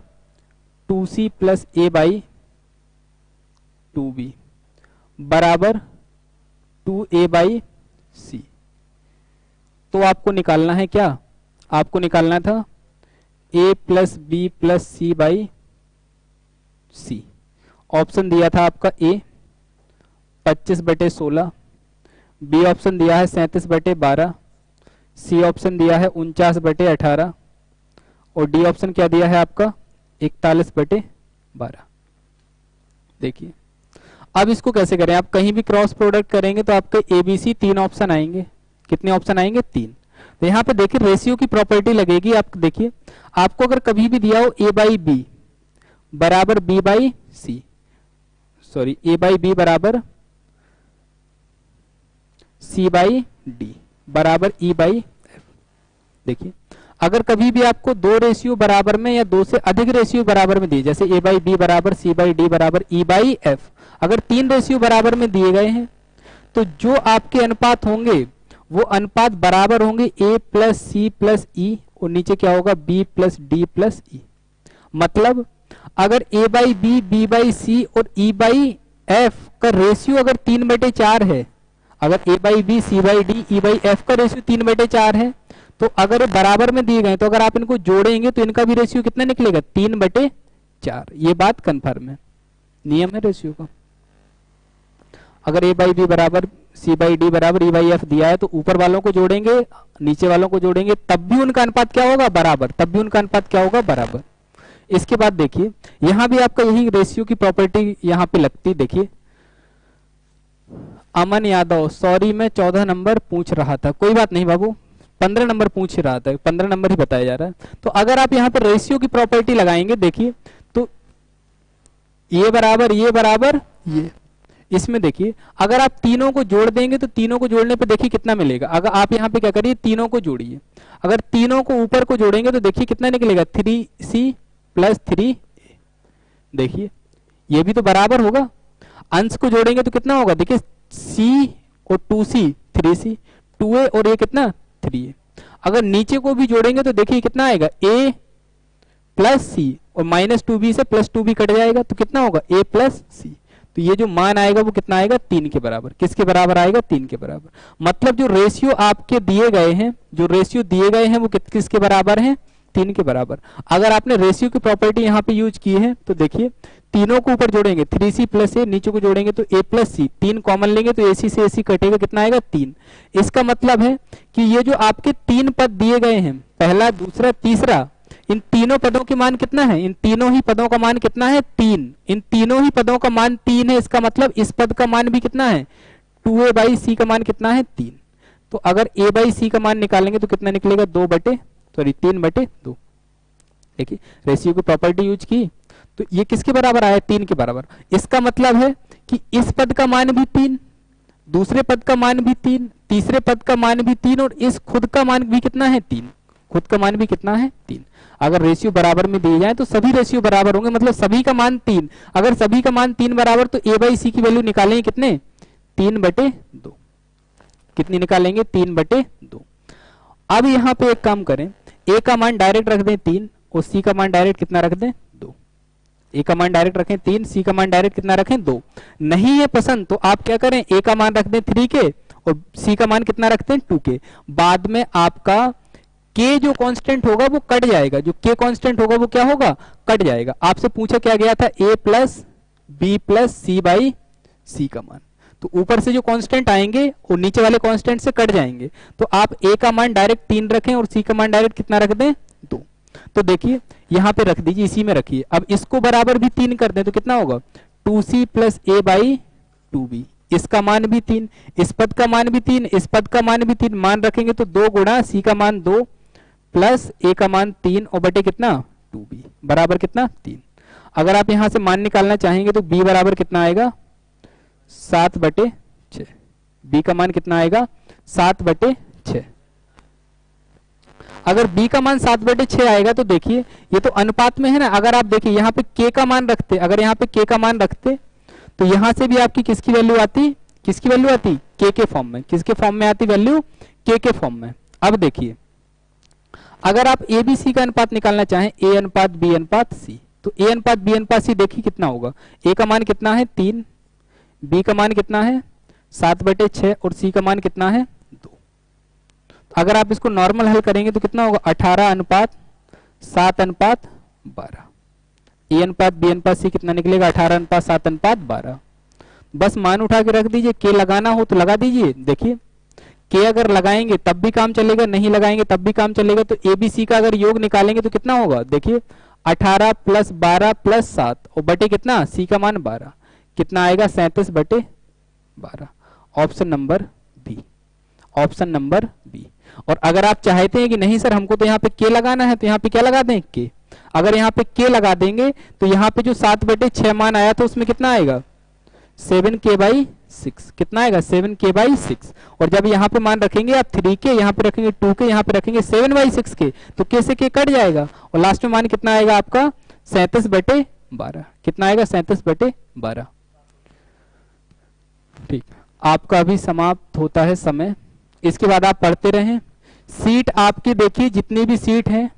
2C plus A by 2B बराबर 2A बाई C। तो आपको निकालना है क्या, आपको निकालना था A plus B plus C by C। Option दिया था आपका A 25/16, B ऑप्शन दिया है 37/12, C ऑप्शन दिया है 49/18 और D ऑप्शन क्या दिया है आपका 41/12। देखिए अब इसको कैसे करें, आप कहीं भी क्रॉस प्रोडक्ट करेंगे तो आपके ABC 3 ऑप्शन आएंगे। कितने ऑप्शन आएंगे, 3। तो यहाँ पे देखिए रेशियो की प्रॉपर्टी लगेगी। आप देखिए आपको अगर कभी भी दिया हो A बाई बी बराबर B by c, sorry A by b बराबर C बाई डी बराबर E बाई एफ। देखिए अगर कभी भी आपको दो रेशियो बराबर में या दो से अधिक रेशियो बराबर में दिए, जैसे A बाई बी बराबर C बाई डी बराबर E बाई एफ, अगर 3 रेशियो बराबर में दिए गए हैं तो जो आपके अनुपात होंगे वो अनुपात बराबर होंगे A plus C plus E और नीचे क्या होगा B plus D plus E. मतलब अगर A by B, B by C और E बाई एफ का रेशियो अगर 3/4 है, अगर A by B, C by D, E by F का रेशियो 3/4 है, तो अगर बराबर में दिए गए तो अगर आप इनको जोड़ेंगे तो इनका भी रेशियो कितना निकलेगा 3/4। ये बात कन्फर्म है, नियम है रेशियो का। अगर A बाई बी बराबर C बाई डी बराबर E बाई एफ दिया है तो ऊपर वालों को जोड़ेंगे, नीचे वालों को जोड़ेंगे, तब भी उनका अनुपात क्या होगा बराबर, तब भी उनका अनुपात क्या होगा बराबर। इसके बाद देखिए यहां भी आपका यही रेशियो की प्रॉपर्टी यहां पे लगती। देखिए अमन यादव, सॉरी मैं 14 नंबर पूछ रहा था, कोई बात नहीं बाबू, 15 नंबर पूछ रहा था, 15 नंबर ही बताया जा रहा है। तो अगर आप यहाँ पर रेशियो की प्रॉपर्टी लगाएंगे, देखिए तो ये बराबर ये, इसमें देखिए अगर आप तीनों को जोड़ देंगे तो तीनों को जोड़ने पे देखिए कितना मिलेगा। अगर आप यहाँ पे क्या करिए तीनों को जोड़िए, अगर तीनों को ऊपर को जोड़ेंगे तो देखिए कितना निकलेगा 3C प्लस 3A। देखिए ये भी तो बराबर होगा, अंश को जोड़ेंगे तो कितना होगा, देखिए C और 2C 3C, 2A और ये कितना 3A। अगर नीचे को भी जोड़ेंगे तो देखिए कितना आएगा A प्लस C और माइनस 2B से प्लस 2B कट जाएगा तो कितना होगा A प्लस C। तो ये जो मान आएगा वो कितना आएगा 3 के बराबर। किसके बराबर आएगा 3 के बराबर। मतलब जो रेशियो आपके दिए गए हैं, जो रेशियो दिए गए हैं वो किसके बराबर हैं 3 के बराबर। अगर आपने रेशियो की प्रॉपर्टी यहाँ पे यूज की है तो देखिए तीनों को ऊपर जोड़ेंगे 3C प्लस ए, नीचे को जोड़ेंगे तो A प्लस सी, 3 कॉमन लेंगे तो AC से AC कटेगा, कितना आएगा 3। इसका मतलब है कि ये जो आपके 3 पद दिए गए हैं, पहला दूसरा तीसरा, इन तीनों पदों के मान कितना है, इन तीनों ही पदों का मान कितना है 3। इन तीनों ही पदों का मान 3 है। इसका मतलब इस पद का मान भी कितना है 2A बाई सी का मान कितना है 3। तो अगर A बाई सी का मान निकालेंगे तो कितना निकलेगा 3/2। देखिए रेशियो की प्रॉपर्टी यूज की तो ये किसके बराबर आया 3 के बराबर। इसका मतलब है कि इस पद का मान भी 3, दूसरे पद का मान भी 3, तीसरे पद का मान भी 3 और इस खुद का मान भी कितना है 3, खुद का मान भी कितना है 3। अगर रेशियो बराबर में दिए जाए तो सभी रेशियो बराबर होंगे, मतलब सभी का मान 3। अगर सभी का मान 3 बराबर तो A बाई सी की वैल्यू निकालेंगे कितने 3/2। कितनी निकालेंगे 3/2। अब यहाँ पे एक काम करें, A का मान डायरेक्ट रख दें 3 और C का मान डायरेक्ट कितना रख दें 2। A का मान डायरेक्ट रखें 3, C का मान डायरेक्ट कितना रखें 2। नहीं है पसंद तो आप क्या करें A का मान रख दें 3 के और C का मान कितना रखते हैं 2 के। बाद में आपका K जो कांस्टेंट होगा वो कट जाएगा, जो K कांस्टेंट होगा वो क्या होगा कट जाएगा। आपसे पूछा क्या गया था A plus B plus C by C का मान, तो ऊपर से जो कांस्टेंट आएंगे वो नीचे वाले कांस्टेंट से कट जाएंगे। तो आप A का मान डायरेक्ट 3 रखें और C का मान डायरेक्ट कितना रख दें 2। तो देखिए यहाँ पे रख दीजिए, इसी में रखिए। अब इसको बराबर भी 3 कर दें तो कितना होगा 2C plus A by 2B। इसका मान भी 3, इस पद का मान भी 3, इस पद का मान भी 3, मान रखेंगे तो 2 गुणा C का मान 2 प्लस A का मान 3 और बटे कितना 2B बराबर कितना 3। अगर आप यहां से मान निकालना चाहेंगे तो B बराबर कितना आएगा 7/6। B का मान कितना आएगा 7/6। अगर B का मान 7/6 आएगा तो देखिए ये तो अनुपात में है ना। अगर आप देखिए यहाँ पे K का मान रखते, अगर यहाँ पे K का मान रखते तो यहां से भी आपकी किसकी वैल्यू आती, किसकी वैल्यू आती, के फॉर्म में। किसके फॉर्म में आती वैल्यू, के फॉर्म में। अब देखिए अगर आप ए बी सी का अनुपात निकालना चाहें, ए अनुपात बी अनुपात सी, तो ए अनुपात बी अनुपात सी देखिए कितना होगा। ए का मान कितना है 3, बी का मान कितना है 7/6 और सी का मान कितना है 2। अगर आप इसको नॉर्मल हल करेंगे तो कितना होगा 18:7:12। ए अनुपात बी अनुपात सी कितना निकलेगा 18:7:12। बस मान उठा के रख दीजिए, के लगाना हो तो लगा दीजिए। देखिए के अगर लगाएंगे तब भी काम चलेगा, नहीं लगाएंगे तब भी काम चलेगा। तो ए बी सी का अगर योग निकालेंगे तो कितना होगा, देखिए 18 + 12 + 7 और बटे कितना, सी का मान 12, कितना आएगा 37/12। Option number b, option number b. और अगर आप चाहते हैं कि नहीं सर हमको तो यहाँ पे के लगाना है, तो यहाँ पे क्या लगा दें, के। अगर यहाँ पे के लगा देंगे तो यहाँ पे जो 7/6 मान आया था उसमें कितना आएगा 7k/6, कितना आएगा 7k/6। और जब यहाँ पे मान रखेंगे आप 3k, यहाँ पे रखेंगे 2k, यहाँ पे रखेंगे 7/6k, तो k से k कट जाएगा और लास्ट में मान कितना आएगा आपका 37/12। कितना आएगा 37/12। ठीक, आपका अभी समाप्त होता है समय। इसके बाद आप पढ़ते रहें। सीट आपकी देखिए जितनी भी सीट है,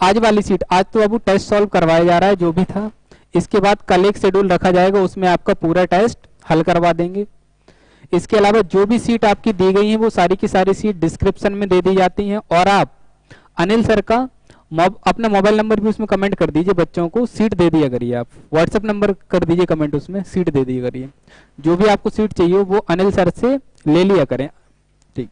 आज वाली सीट, आज तो अब टेस्ट सॉल्व करवाया जा रहा है जो भी था। इसके बाद कल एक शेड्यूल रखा जाएगा, उसमें आपका पूरा टेस्ट हल करवा देंगे। इसके अलावा जो भी सीट आपकी दी गई है वो सारी की सारी सीट डिस्क्रिप्शन में दे दी जाती हैं। और आप अनिल सर का अपना मोबाइल नंबर भी उसमें कमेंट कर दीजिए, बच्चों को सीट दे दिया करिए। आप व्हाट्सएप नंबर कर दीजिए कमेंट, उसमें सीट दे दिया करिए। जो भी आपको सीट चाहिए वो अनिल सर से ले लिया करें। ठीक,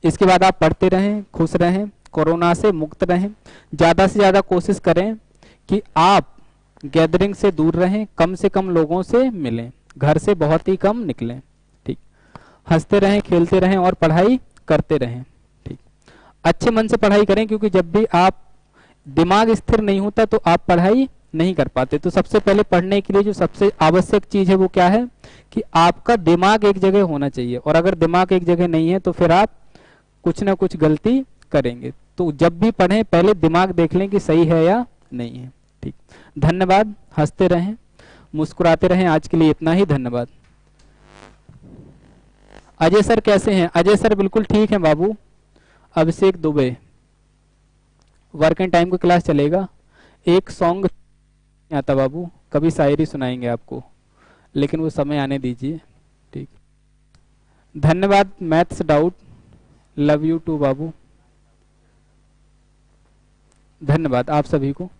इसके बाद आप पढ़ते रहें, खुश रहें, कोरोना से मुक्त रहें। ज्यादा से ज्यादा कोशिश करें कि आप गैदरिंग से दूर रहें, कम से कम लोगों से मिलें, घर से बहुत ही कम निकलें। ठीक, हंसते रहें, खेलते रहें और पढ़ाई करते रहें। ठीक, अच्छे मन से पढ़ाई करें, क्योंकि जब भी आप दिमाग स्थिर नहीं होता तो आप पढ़ाई नहीं कर पाते। तो सबसे पहले पढ़ने के लिए जो सबसे आवश्यक चीज है वो क्या है कि आपका दिमाग एक जगह होना चाहिए। और अगर दिमाग एक जगह नहीं है तो फिर आप कुछ ना कुछ गलती करेंगे। तो जब भी पढ़ें पहले दिमाग देख लें कि सही है या नहीं है। ठीक, धन्यवाद। हंसते रहें, मुस्कुराते रहें। आज के लिए इतना ही, धन्यवाद। अजय सर कैसे हैं? अजय सर बिल्कुल ठीक हैं बाबू। अभिषेक दुबे, वर्क एंड टाइम की क्लास चलेगा। एक सॉन्ग आता बाबू, कभी शायरी सुनाएंगे आपको, लेकिन वो समय आने दीजिए। ठीक, धन्यवाद। Maths doubt, love you too बाबू। धन्यवाद आप सभी को।